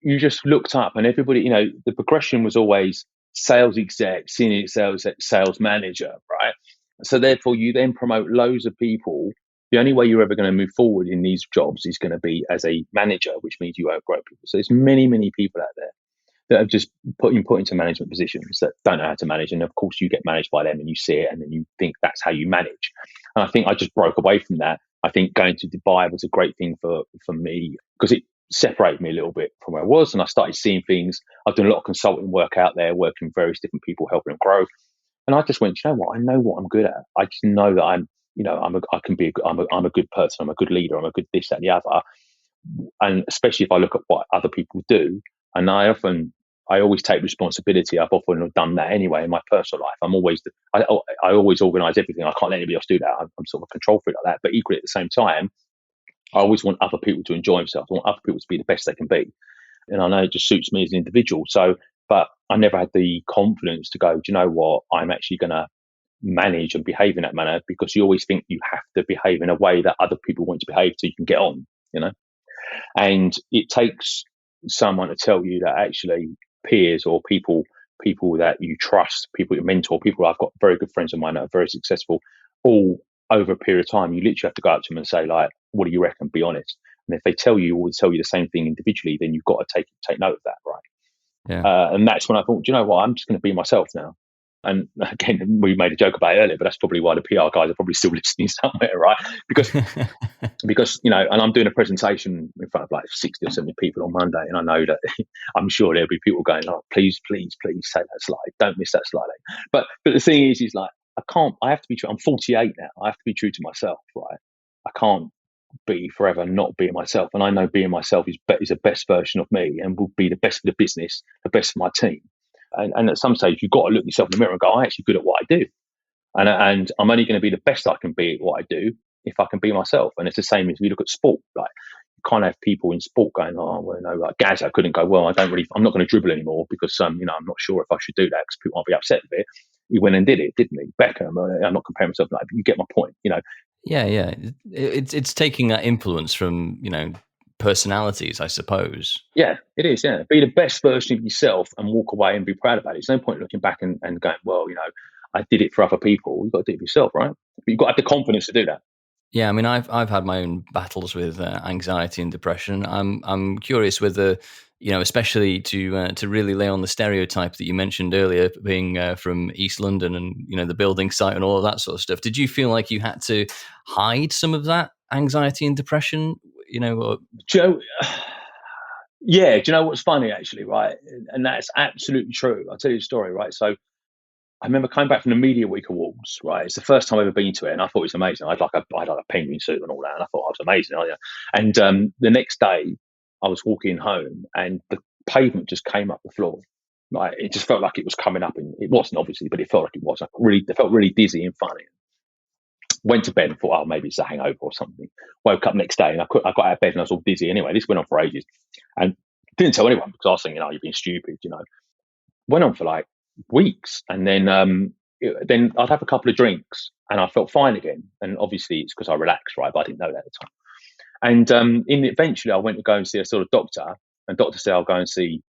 you just looked up and everybody, the progression was always sales exec, senior sales manager, right? So therefore you then promote loads of people. The only way you're ever going to move forward in these jobs is going to be as a manager, which means you outgrow people. So there's many, many people out there that have just put into management positions that don't know how to manage. And of course you get managed by them and you see it and then you think that's how you manage. And I think I just broke away from that. I think going to Dubai was a great thing for me because it separated me a little bit from where I was. And I started seeing things. I've done a lot of consulting work out there, working with various different people, helping them grow. And I just went, you know what? I know what I'm good at. I just know that I'm a good person. I'm a good leader. I'm a good this, that, and the other. And especially if I look at what other people do, and I always take responsibility. I've often done that anyway in my personal life. I always organise everything. I can't let anybody else do that. I'm sort of a control freak like that. But equally at the same time, I always want other people to enjoy themselves. I want other people to be the best they can be. And I know it just suits me as an individual. So, but I never had the confidence to go, do you know what? I'm actually going to manage and behave in that manner, because you always think you have to behave in a way that other people want to behave so you can get on, And it takes someone to tell you that actually peers or people that you trust, people you mentor, people I've got very good friends of mine that are very successful, all over a period of time, you literally have to go up to them and say, like, what do you reckon? Be honest. And if they tell you the same thing individually, then you've got to take note of that, right? Yeah. And that's when I thought, do you know what? I'm just going to be myself now. And again, we made a joke about it earlier, but that's probably why the PR guys are probably still listening somewhere, right? Because and I'm doing a presentation in front of like 60 or 70 people on Monday, and I know that I'm sure there'll be people going, oh, please say that slide. Don't miss that slide. But the thing is like, I have to be true. I'm 48 now. I have to be true to myself, right? I can't be forever not being myself. And I know being myself is the best version of me and will be the best for the business, the best for my team. And at some stage, you've got to look yourself in the mirror and go, I'm actually good at what I do. And I'm only going to be the best I can be at what I do if I can be myself. And it's the same as we look at sport. Like, you can't have people in sport going, oh, well, no, like Gaz, I couldn't go, well, I'm not going to dribble anymore because, I'm not sure if I should do that because people might be upset with it. he went and did it, didn't he? Beckham. I'm not comparing myself, but you get my point. Yeah. It's taking that influence from personalities, I suppose. Yeah, it is. Yeah, be the best version of yourself and walk away and be proud about it. There's no point looking back and going, well, I did it for other people. You've got to do it for yourself, right? But you've got to have the confidence to do that. Yeah, I mean, I've had my own battles with anxiety and depression. I'm curious whether, especially to really lay on the stereotype that you mentioned earlier, being from East London and the building site and all of that sort of stuff. Did you feel like you had to hide some of that anxiety and depression? Or... Yeah, do you know what's funny actually, right? And that's absolutely true. I'll tell you the story, right? So I remember coming back from the Media Week Awards, right? It's the first time I've ever been to it, and I thought it was amazing. I had like a penguin suit and all that, and I thought it was amazing. And the next day, I was walking home, and the pavement just came up the floor. Like it just felt like it was coming up, and it wasn't obviously, but it felt like it was. It felt really dizzy and funny. Went to bed and thought, oh, maybe it's a hangover or something. Woke up next day, and I got out of bed and I was all dizzy anyway. This went on for ages, and didn't tell anyone because I was thinking, oh, you're being stupid, Went on for like weeks, and then I'd have a couple of drinks and I felt fine again. And obviously it's because I relaxed, right? But I didn't know that at the time. And eventually I went to go and see a sort of doctor, and doctor said I'll go and see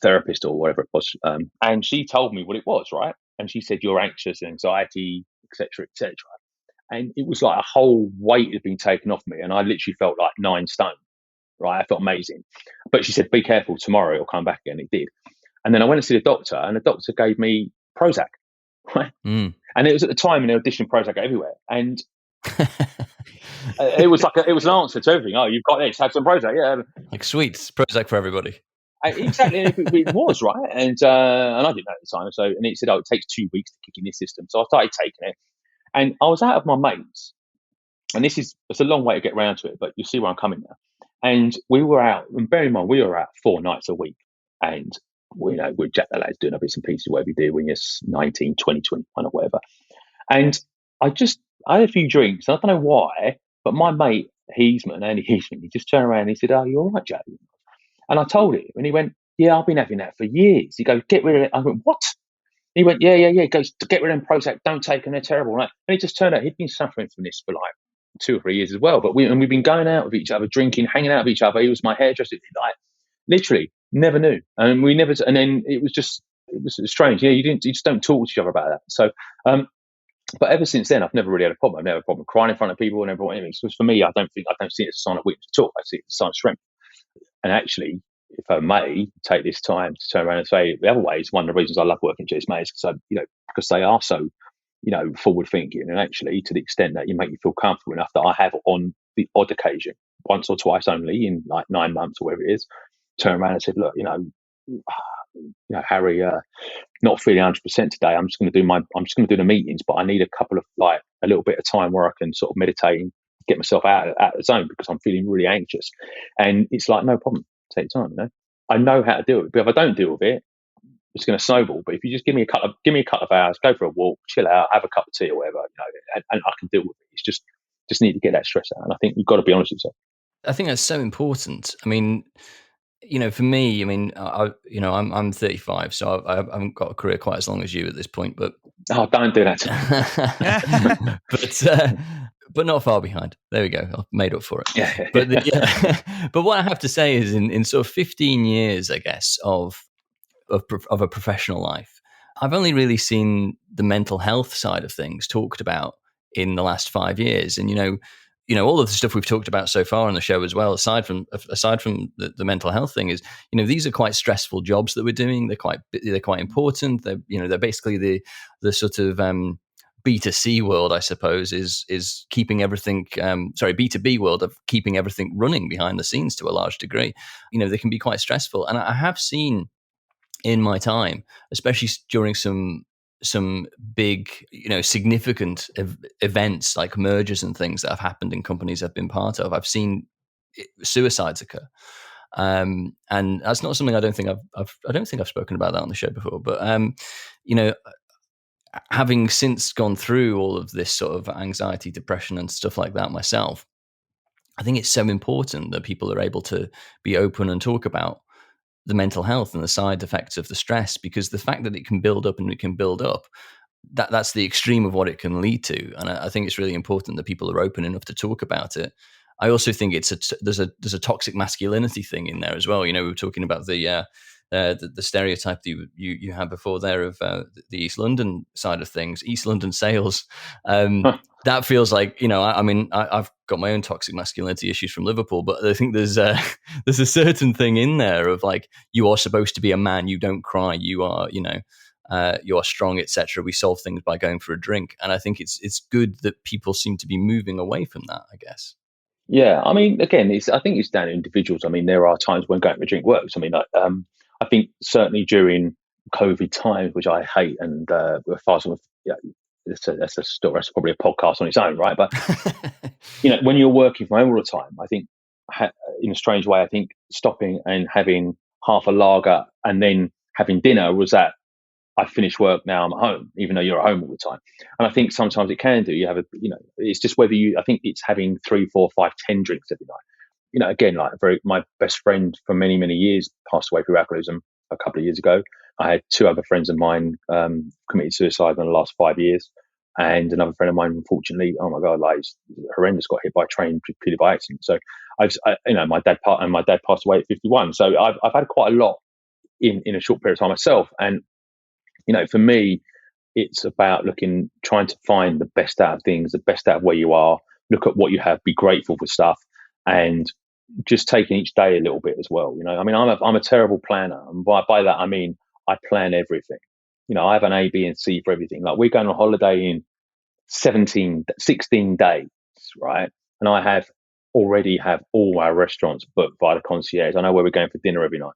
therapist or whatever it was. And she told me what it was, right? And she said you're anxious and anxiety, etc., etc. And it was like a whole weight had been taken off me, and I literally felt like 9 stone. Right, I felt amazing. But she said, "Be careful, tomorrow it'll come back again." It did. And then I went to see the doctor, and the doctor gave me Prozac. Right? And it was at the time in the audition Prozac everywhere, and it was like it was an answer to everything. Oh, you've got this, have some Prozac, yeah. Like sweets, Prozac for everybody. Exactly, it was right, and I didn't know at the time. So, and it said, "Oh, it takes 2 weeks to kick in this system." So I started taking it, and I was out of my mates. And it's a long way to get around to it, but you see where I'm coming now. And we were out, and bear in mind, we were out 4 nights a week. And, we're Jack the lads doing a bits and pieces, whatever you do when you're 19, 20, 21 or whatever. And I had a few drinks. And I don't know why, but my mate, Andy Heesman, he just turned around and he said, "Oh, you're all right, Jack?" And I told him, and he went, "Yeah, I've been having that for years." He goes, "Get rid of it." I went, "What?" He went, yeah. He goes, "Get rid of them Prozac, don't take them, they're terrible." And he just turned out he'd been suffering from this for like 2 or 3 years as well. But we've been going out with each other, drinking, hanging out with each other. He was my hairdresser, like literally never knew. And then it was strange. Yeah, you just don't talk to each other about that. So, but ever since then, I've never really had a problem. I've never had a problem crying in front of people and never anything. So for me, I don't see it as a sign of weakness at all. I see it as a sign of strength. And actually, if I may take this time to turn around and say it the other way, it's one of the reasons I love working at Jellysmack is because they are so forward thinking, and actually to the extent that you make you feel comfortable enough that I have on the odd occasion, once or twice only in like 9 months or whatever it is, turn around and said, "Look, Harry, not feeling 100% today. I'm just going to do the meetings, but I need a little bit of time where I can sort of meditate and get myself out of the zone because I'm feeling really anxious." And it's like, no problem, take your time. I know how to deal with it, but if I don't deal with it, it's going to snowball. But if you just give me a couple of hours, go for a walk, chill out, have a cup of tea or whatever, and I can deal with it. It's just need to get that stress out. And I think you've got to be honest with yourself. I think that's so important. I mean, for me, I'm 35, so I haven't got a career quite as long as you at this point. But don't do that to me. But not far behind. There we go. I've made up for it. Yeah. But what I have to say is, in sort of 15 years, I guess, of a professional life, I've only really seen the mental health side of things talked about in the last 5 years. And all of the stuff we've talked about so far on the show as well, aside from the mental health thing, is these are quite stressful jobs that we're doing. They're quite important. They're basically the sort of B2C world, I suppose, is keeping everything. B2B world of keeping everything running behind the scenes to a large degree. They can be quite stressful, and I have seen in my time, especially during some big, significant events like mergers and things that have happened in companies I've been part of, I've seen suicides occur, and that's not something I don't think I've spoken about that on the show before. But having since gone through all of this sort of anxiety, depression, and stuff like that myself, I think it's so important that people are able to be open and talk about the mental health and the side effects of the stress, because the fact that it can build up and it can build up, that's the extreme of what it can lead to. And I think it's really important that people are open enough to talk about it. I also think there's a toxic masculinity thing in there as well. We were talking about the stereotype that you had before there of the East London side of things, East London sales. That feels like, I've got my own toxic masculinity issues from Liverpool, but I think there's a certain thing in there of like, you are supposed to be a man, you don't cry, you are, you are strong, etc. We solve things by going for a drink, and I think it's good that people seem to be moving away from that, I guess. Yeah, I mean, again, I think it's down to individuals. I mean, there are times when going for a drink works. I mean, I think certainly during COVID times, which I hate, and that's a story. That's probably a podcast on its own, right? But when you're working from home all the time, I think in a strange way, I think stopping and having half a lager and then having dinner was that I finished work, now I'm at home, even though you're at home all the time. And I think sometimes it can do. You have it's just whether I think it's having 3, 4, 5, 10 drinks every night. Again, like my best friend for many, many years passed away through alcoholism a couple of years ago. I had 2 other friends of mine committed suicide in the last 5 years. And another friend of mine, unfortunately, oh my God, like it's horrendous, got hit by a train purely by accident. So my dad passed away at 51. So I've had quite a lot in a short period of time myself. And for me, it's about trying to find the best out of things, the best out of where you are, look at what you have, be grateful for stuff, and just taking each day a little bit as well. I mean, I'm a terrible planner. And by that, I mean, I plan everything. I have an A, B, and C for everything. Like we're going on holiday in 16 days, right? And I already have all our restaurants booked by the concierge. I know where we're going for dinner every night.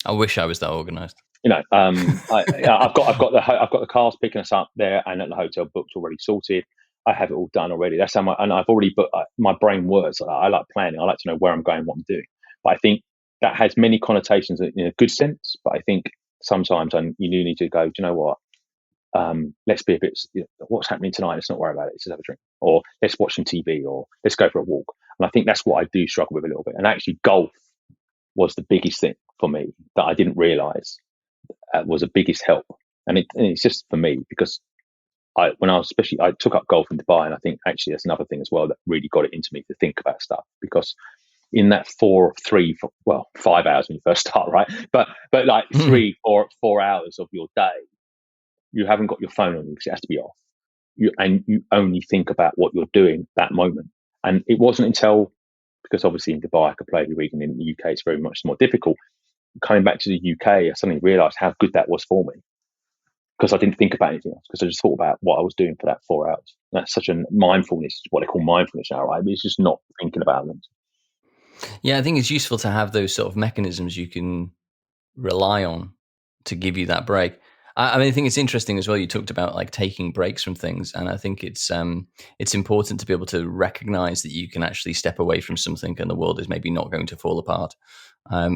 I wish I was that organized. I've got the cars picking us up there, and at the hotel booked already, sorted. I have it all done already. That's how and I've already booked. My brain works. I like planning. I like to know where I'm going, what I'm doing. But I think that has many connotations in a good sense. But I think sometimes you do need to go, do you know what? Let's be a bit. What's happening tonight? Let's not worry about it. Let's just have a drink, or let's watch some TV, or let's go for a walk. And I think that's what I do struggle with a little bit. And actually, golf was the biggest thing for me that I didn't realise was the biggest help. And it's just for me because I took up golf in Dubai, and I think actually that's another thing as well that really got it into me to think about stuff, because in that 5 hours when you first start, right? But like 3 or 4 hours of your day, you haven't got your phone on you because it has to be off. And you only think about what you're doing that moment. And it wasn't until, because obviously in Dubai I could play every week, and in the UK it's very much more difficult. Coming back to the UK, I suddenly realised how good that was for me, because I didn't think about anything else, because I just thought about what I was doing for that 4 hours. And that's such a mindfulness, what they call mindfulness now, right? It's just not thinking about them. Yeah, I think it's useful to have those sort of mechanisms you can rely on to give you that break. I mean, I think it's interesting as well. You talked about like taking breaks from things, and I think it's important to be able to recognize that you can actually step away from something, and the world is maybe not going to fall apart,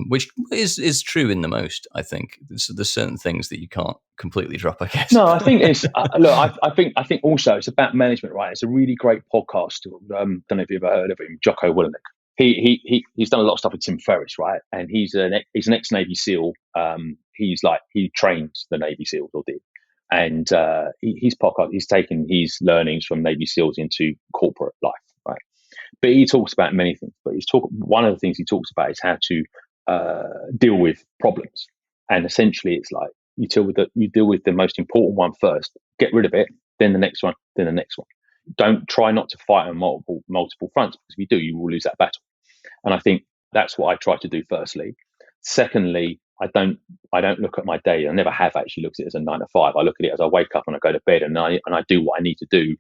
which is true in the most. I think there's certain things that you can't completely drop, I guess. No, I think it's look. I think also it's about management, right? It's a really great podcast. Don't know if you've ever heard of him, Jocko Willemick. He's done a lot of stuff with Tim Ferriss, right? And he's an ex-Navy SEAL. He trains the Navy SEALs, or did, and his podcast, he's taken his learnings from Navy SEALs into corporate life, right? But he talks about many things. But one of the things he talks about is how to deal with problems. And essentially, it's like you deal with the most important one first, get rid of it, then the next one, then the next one. Don't try not to fight on multiple fronts, because if you do, you will lose that battle. And I think that's what I try to do firstly. Secondly, I don't look at my day. I never have actually looked at it as a 9 to 5. I look at it as I wake up and I go to bed, and I do what I need to do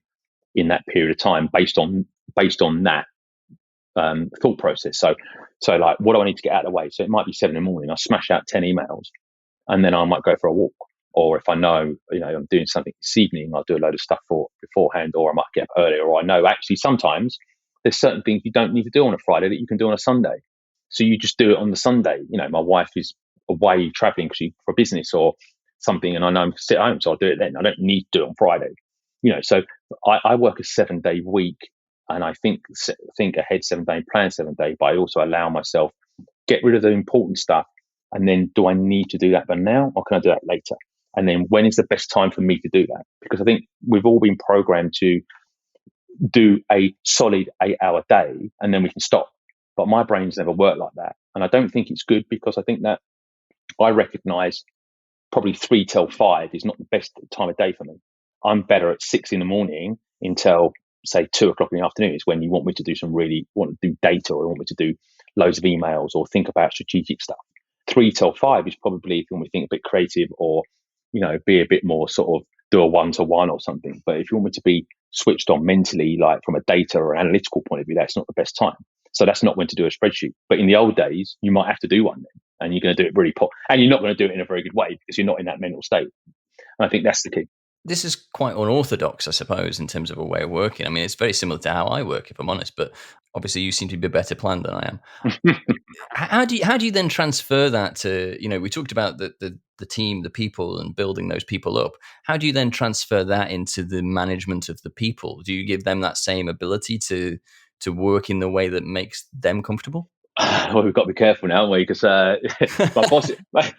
in that period of time based on that thought process. So like, what do I need to get out of the way? So it might be 7 a.m. I smash out 10 emails, and then I might go for a walk. Or if I know, I'm doing something this evening, I'll do a load of stuff beforehand, or I might get up earlier, or I know actually sometimes there's certain things you don't need to do on a Friday that you can do on a Sunday. So you just do it on the Sunday. My wife is away traveling for business or something, and I know I'm sit home, so I'll do it then. I don't need to do it on Friday. So I work a 7-day week, and I think ahead 7 day, plan 7 day, but I also allow myself get rid of the important stuff. And then, do I need to do that now, or can I do that later? And then when is the best time for me to do that? Because I think we've all been programmed to do a solid 8-hour day and then we can stop. But my brain's never worked like that. And I don't think it's good, because I think that I recognize probably 3 till 5 is not the best time of day for me. I'm better at 6 in the morning until say 2 o'clock in the afternoon is when you want me to do want to do data, or want me to do loads of emails or think about strategic stuff. 3 till 5 is probably if you want me to think a bit creative, or, be a bit more sort of do a 1-to-1 or something. But if you want me to be switched on mentally, like from a data or analytical point of view, that's not the best time. So that's not when to do a spreadsheet. But in the old days, you might have to do one then, and you're going to do it really and you're not going to do it in a very good way because you're not in that mental state. And I think that's the key. This is quite unorthodox, I suppose, in terms of a way of working. I mean, it's very similar to how I work, if I'm honest, but obviously you seem to be a better plan than I am. How do you then transfer that to, we talked about the team, the people, and building those people up. How do you then transfer that into the management of the people? Do you give them that same ability to work in the way that makes them comfortable? Well, we've got to be careful now, haven't we? Because my boss,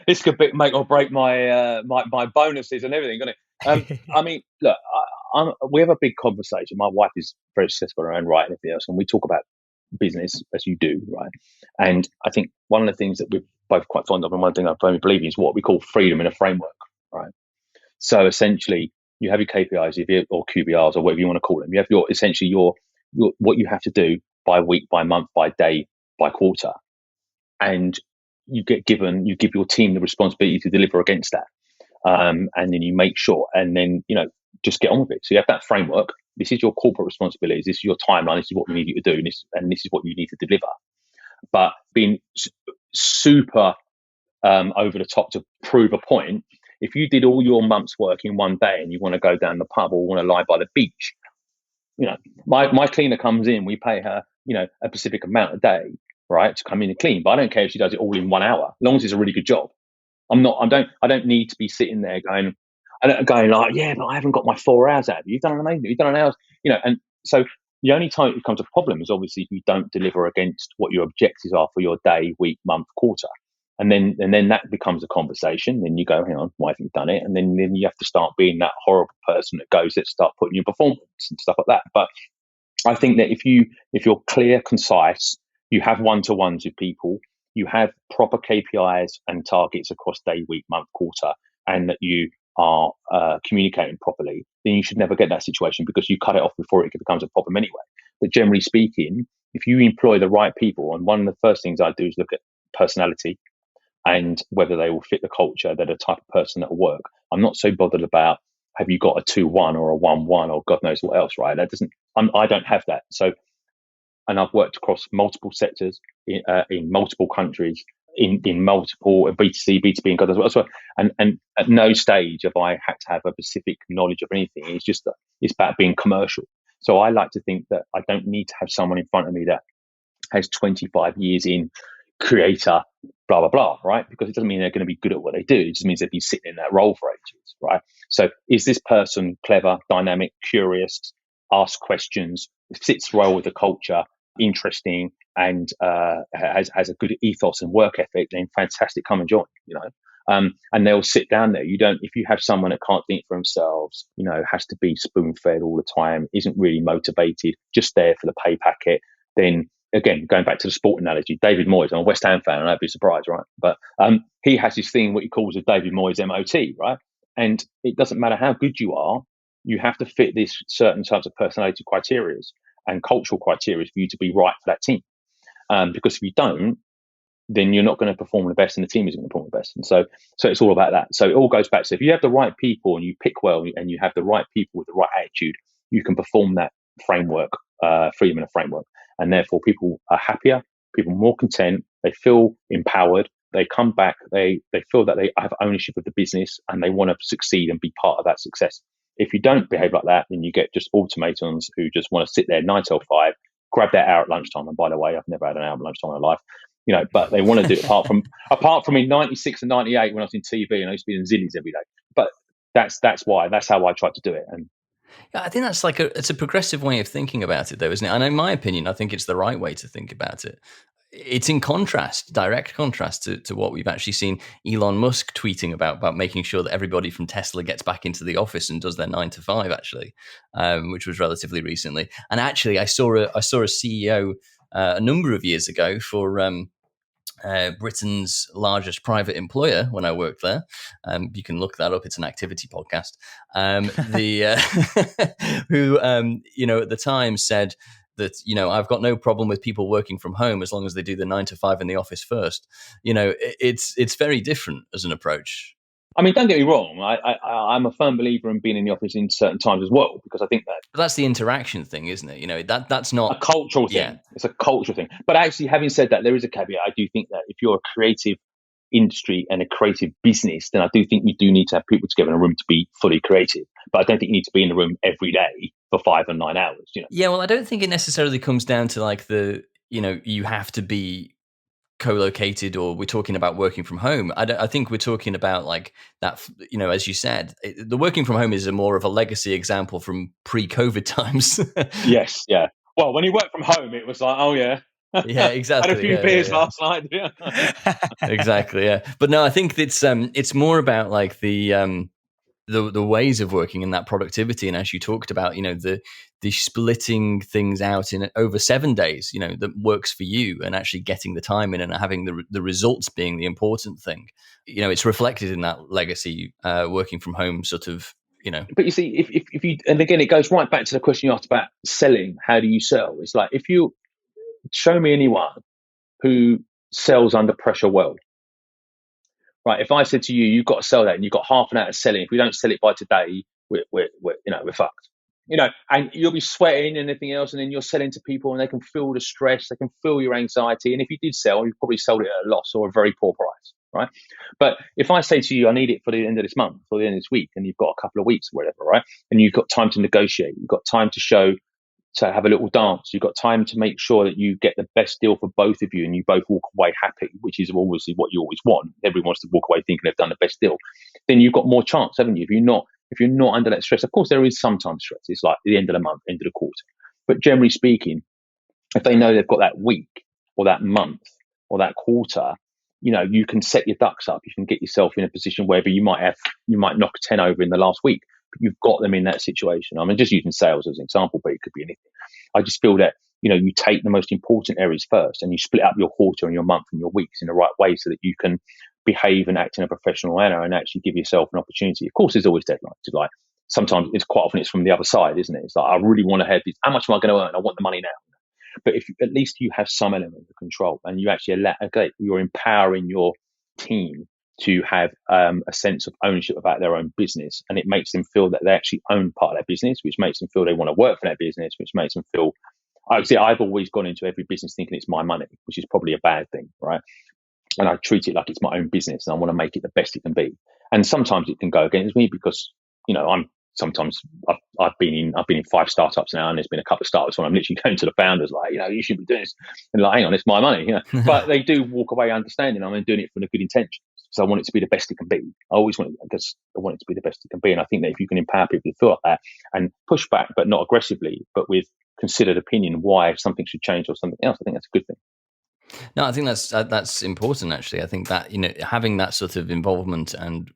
this could make or break my my bonuses and everything, couldn't it? I mean, look, we have a big conversation. My wife is very successful in her own right and everything else, and we talk about business as you do, right? And I think one of the things that we're both quite fond of, and one thing I firmly believe in, is what we call freedom in a framework, right? So essentially, you have your KPIs, or QBRs, or whatever you want to call them. You have your what you have to do by week, by month, by day, by quarter, and you give your team the responsibility to deliver against that, and then you make sure, and then just get on with it. So you have that framework. This is your corporate responsibilities. This is your timeline. This is what we need you to do, and this is what you need to deliver. But being super over the top to prove a point, if you did all your month's work in one day and you want to go down the pub or want to lie by the beach, my cleaner comes in, we pay her a specific amount a day, right, to come in and clean. But I don't care if she does it all in 1 hour, as long as it's a really good job. I don't need to be sitting there going like, yeah, but I haven't got my 4 hours out of you. You've done an amazing, you've done an hour, and so the only time it becomes a problem is obviously if you don't deliver against what your objectives are for your day, week, month, quarter. And then that becomes a conversation. Then you go, hang on, why haven't you done it? And then you have to start being that horrible person that goes, let's start putting your performance and stuff like that. But I think that if you're clear, concise, you have one-to-ones with people, you have proper KPIs and targets across day, week, month, quarter, and that you are communicating properly, then you should never get that situation, because you cut it off before it becomes a problem anyway. But generally speaking, if you employ the right people, and one of the first things I do is look at personality and whether they will fit the culture, they're the type of person that will work. I'm not so bothered about have you got a 2-1 or a 1-1 or God knows what else, right? I don't have that. So, and I've worked across multiple sectors in multiple countries, in multiple B2C, B2B, and God knows what else. And at no stage have I had to have a specific knowledge of anything. It's just that it's about being commercial. So I like to think that I don't need to have someone in front of me that has 25 years in creator, blah, blah, blah, right? Because it doesn't mean they're going to be good at what they do. It just means they've been sitting in that role for ages, right? So is this person clever, dynamic, curious, asks questions, fits well with the culture, interesting, and has a good ethos and work ethic, then fantastic, come and join, and they'll sit down there. If you have someone that can't think for themselves, has to be spoon fed all the time, isn't really motivated, just there for the pay packet, then again, going back to the sport analogy, David Moyes, I'm a West Ham fan, and I'd be surprised, right? But he has this thing, what he calls a David Moyes MOT, right? And it doesn't matter how good you are, you have to fit these certain types of personality criteria and cultural criteria for you to be right for that team. Because if you don't, then you're not going to perform the best, and the team isn't going to perform the best. And so it's all about that. So it all goes back to, if you have the right people and you pick well, and you have the right people with the right attitude, you can perform that framework, freedom in a framework. And therefore people are happier, people more content, they feel empowered, they come back, they feel that they have ownership of the business and they want to succeed and be part of that success. If you don't behave like that, then you get just automatons who just want to sit there 9 till 5, grab their hour at lunchtime. And by the way, I've never had an hour at lunchtime in my life, but they want to do it apart from in 96 and 98 when I was in TV and I used to be in Zillies every day. But that's how I tried to do it. And yeah, I think that's it's a progressive way of thinking about it, though, isn't it? And in my opinion, I think it's the right way to think about it. it's in contrast, direct contrast to what we've actually seen Elon Musk tweeting about making sure that everybody from Tesla gets back into the office and does their 9 to 5, actually, which was relatively recently. And actually, I saw a CEO a number of years ago for Britain's largest private employer when I worked there. You can look that up. It's an activity podcast. Who, at the time said that, I've got no problem with people working from home as long as they do the 9 to 5 in the office first. It's very different as an approach. I mean, don't get me wrong. I'm a firm believer in being in the office in certain times as well, because I think that's the interaction thing, isn't it? That's not a cultural thing. Yeah. It's a cultural thing. But actually, having said that, there is a caveat. I do think that if you're a creative industry and a creative business, then I do think you do need to have people together in a room to be fully creative. But I don't think you need to be in the room every day for 5 and 9 hours. Yeah, well, I don't think it necessarily comes down to like you have to be co-located, or we're talking about working from home. I think we're talking about like that, as you said, the working from home is more of a legacy example from pre-COVID times. Yes, yeah. Well, when you work from home, it was like, oh yeah. Yeah, exactly. Had a few beers last night. Yeah. Exactly, yeah. But no, I think it's more about like the ways of working and that productivity. And as you talked about, the splitting things out in over 7 days, that works for you, and actually getting the time in and having the results being the important thing. It's reflected in that legacy working from home sort of, But you see, if you, and again, it goes right back to the question you asked about selling. How do you sell? It's like, if you show me anyone who sells under pressure well, right? If I said to you, you've got to sell that, and you've got half an hour of selling. If we don't sell it by today, we're fucked. And you'll be sweating and everything else, and then you're selling to people, and they can feel the stress, they can feel your anxiety. And if you did sell, you probably sold it at a loss or a very poor price, right? But if I say to you, I need it for the end of this month, for the end of this week, and you've got a couple of weeks or whatever, right? And you've got time to negotiate, you've got time to have a little dance, you've got time to make sure that you get the best deal for both of you, and you both walk away happy, which is obviously what you always want. Everyone wants to walk away thinking they've done the best deal. Then you've got more chance, haven't you? If you're not under that stress, of course there is sometimes stress. It's like the end of the month, end of the quarter. But generally speaking, if they know they've got that week or that month or that quarter, you can set your ducks up. You can get yourself in a position where you might knock 10 over in the last week, but you've got them in that situation. I mean, just using sales as an example, but it could be anything. I just feel that, you take the most important areas first, and you split up your quarter and your month and your weeks in the right way, so that you can behave and act in a professional manner and actually give yourself an opportunity. Of course, there's always deadlines. Like, sometimes it's quite often it's from the other side, isn't it? It's like, I really want to have this. How much am I going to earn? I want the money now. But if at least you have some element of control, and you actually you're empowering your team to have a sense of ownership about their own business, and it makes them feel that they actually own part of their business, which makes them feel they want to work for that business, which makes them feel. I've always gone into every business thinking it's my money, which is probably a bad thing, right? And I treat it like it's my own business, and I want to make it the best it can be. And sometimes it can go against me, because I've been in 5 startups now, and there's been a couple of startups when I'm literally going to the founders like, you should be doing this, and like, hang on, it's my money, But they do walk away understanding I'm doing it for the good intentions. So I want it to be the best it can be. I always want it, because I want it to be the best it can be. And I think that if you can empower people to feel like that and push back, but not aggressively, but with considered opinion why something should change or something else, I think that's a good thing. No, I think that's important, actually. I think that, having that sort of involvement and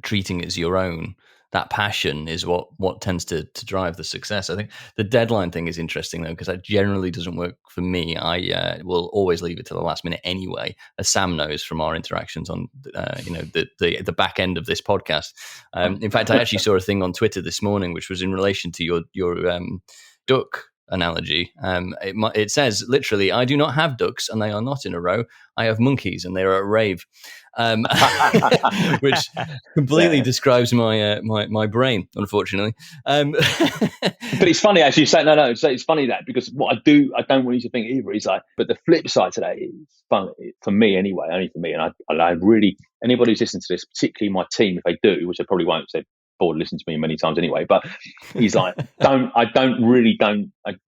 treating it as your own, that passion is what tends to drive the success. I think the deadline thing is interesting, though, because that generally doesn't work for me. I will always leave it to the last minute anyway, as Sam knows from our interactions on the back end of this podcast. In fact, I actually saw a thing on Twitter this morning, which was in relation to your duck analogy. It says literally, I do not have ducks and they are not in a row. I have monkeys and they are at a rave, which completely describes my brain, unfortunately. But it's funny actually. It's funny that, because what I don't want you to think either is like, but the flip side to that is fun for me anyway, only for me. And I really, anybody who's listening to this, particularly my team, if they do, which I probably won't, say bored listening to me many times anyway, but he's like, I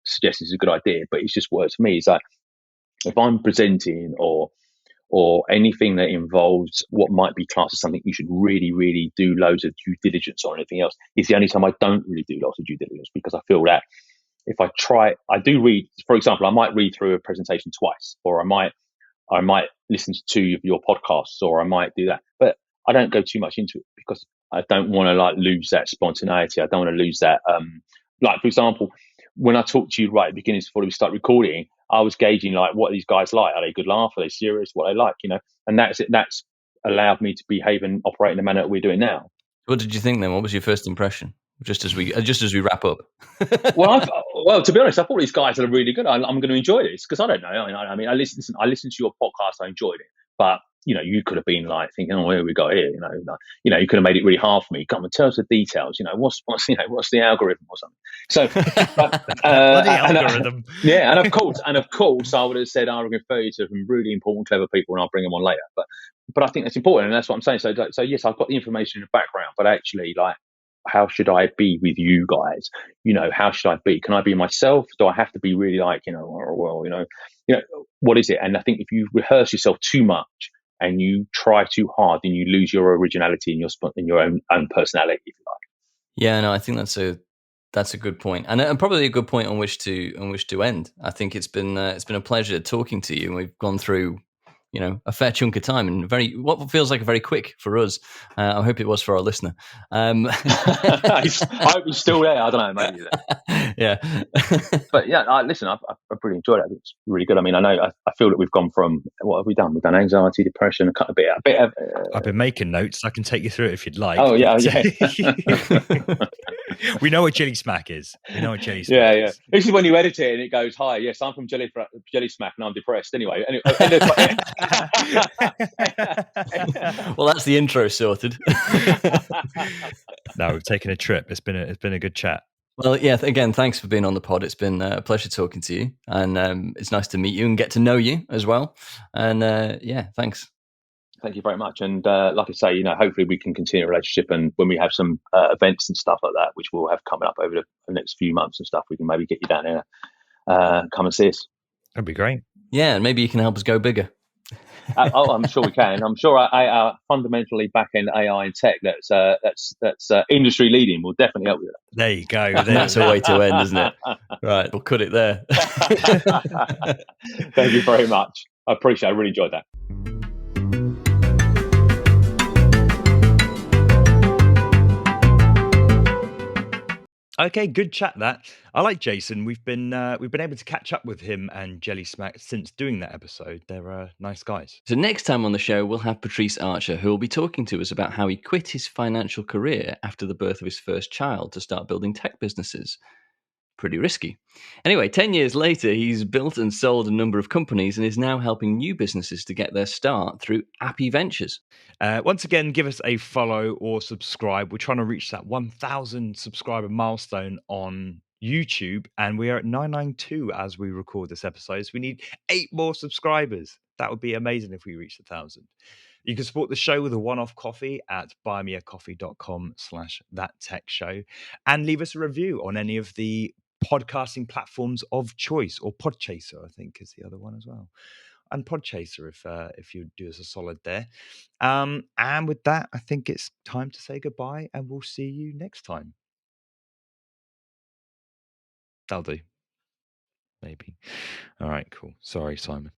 suggest this is a good idea, but it's just works for me. It's like, if I'm presenting or anything that involves what might be classed as something you should really, really do loads of due diligence on, or anything else, it's the only time I don't really do lots of due diligence, because I feel that if I do read, for example, I might read through a presentation twice, or I might I might listen to 2 of your podcasts, or I might do that, but I don't go too much into it because I don't want to like lose that spontaneity. I don't want to lose that. Like for example, when I talked to you right at the beginning before we start recording, I was gauging like what these guys like. Are they good laugh? Are they serious? What they like, and that's it. That's allowed me to behave and operate in the manner that we're doing now. What did you think then? What was your first impression? Just as we wrap up. Well, to be honest, I thought these guys are really good. I'm going to enjoy this because I don't know. I mean, I listened to your podcast. I enjoyed it, but you could have been like thinking, "Oh, here we go here." You could have made it really hard for me. Come and tell us the details. What's the algorithm or something. So, bloody algorithm. Yeah, and of course, I would have said I would refer you to some really important, clever people, and I'll bring them on later. But I think that's important, and that's what I'm saying. So yes, I've got the information in the background, but actually, like, how should I be with you guys? How should I be? Can I be myself? Do I have to be really like, what is it? And I think if you rehearse yourself too much and you try too hard, then you lose your originality and your own personality, if you like. Yeah, no, I think that's a good point, and probably a good point on which to end. I think it's been a pleasure talking to you, and we've gone through a fair chunk of time, and what feels like a very quick for us. I hope it was for our listener. I hope he's still there. I don't know, maybe. Yeah. But yeah, listen, I've really enjoyed it. It's really good. I mean, I feel that we've gone from, what have we done? We've done anxiety, depression, a bit of. I've been making notes. I can take you through it if you'd like. Oh yeah. We know what Jellysmack is. Yeah. This is when you edit it and it goes, "Hi, yes, I'm from Jellysmack and I'm depressed." Anyway. Well, that's the intro sorted. No, we've taken a trip. It's been a good chat. Well, yeah. Again, thanks for being on the pod. It's been a pleasure talking to you, and it's nice to meet you and get to know you as well. And yeah, thanks. Thank you very much. And like I say, hopefully we can continue a relationship. And when we have some events and stuff like that, which we'll have coming up over the next few months and stuff, we can maybe get you down here, come and see us. That'd be great. Yeah, and maybe you can help us go bigger. I'm sure we can. I'm sure our fundamentally back-end AI and tech that's industry leading will definitely help you with that. There you go. That's a way to end, isn't it? Right, we'll cut it there. Thank you very much. I appreciate it. I really enjoyed that. Okay, good chat that. I like Jason. We've been able to catch up with him and Jellysmack since doing that episode. They're nice guys. So next time on the show, we'll have Patrice Archer, who will be talking to us about how he quit his financial career after the birth of his first child to start building tech businesses. Pretty risky. Anyway, 10 years later, he's built and sold a number of companies and is now helping new businesses to get their start through Appy Ventures. Once again, give us a follow or subscribe. We're trying to reach that 1,000 subscriber milestone on YouTube, and we are at 992 as we record this episode. So we need 8 more subscribers. That would be amazing if we reached 1,000. You can support the show with a one-off coffee at buymeacoffee.com/thattechshow, and leave us a review on any of the podcasting platforms of choice, or Podchaser, I think, is the other one as well. And Podchaser, if you do us a solid there. And with that, I think it's time to say goodbye, and we'll see you next time. That'll do. Maybe. All right, cool. Sorry, Simon.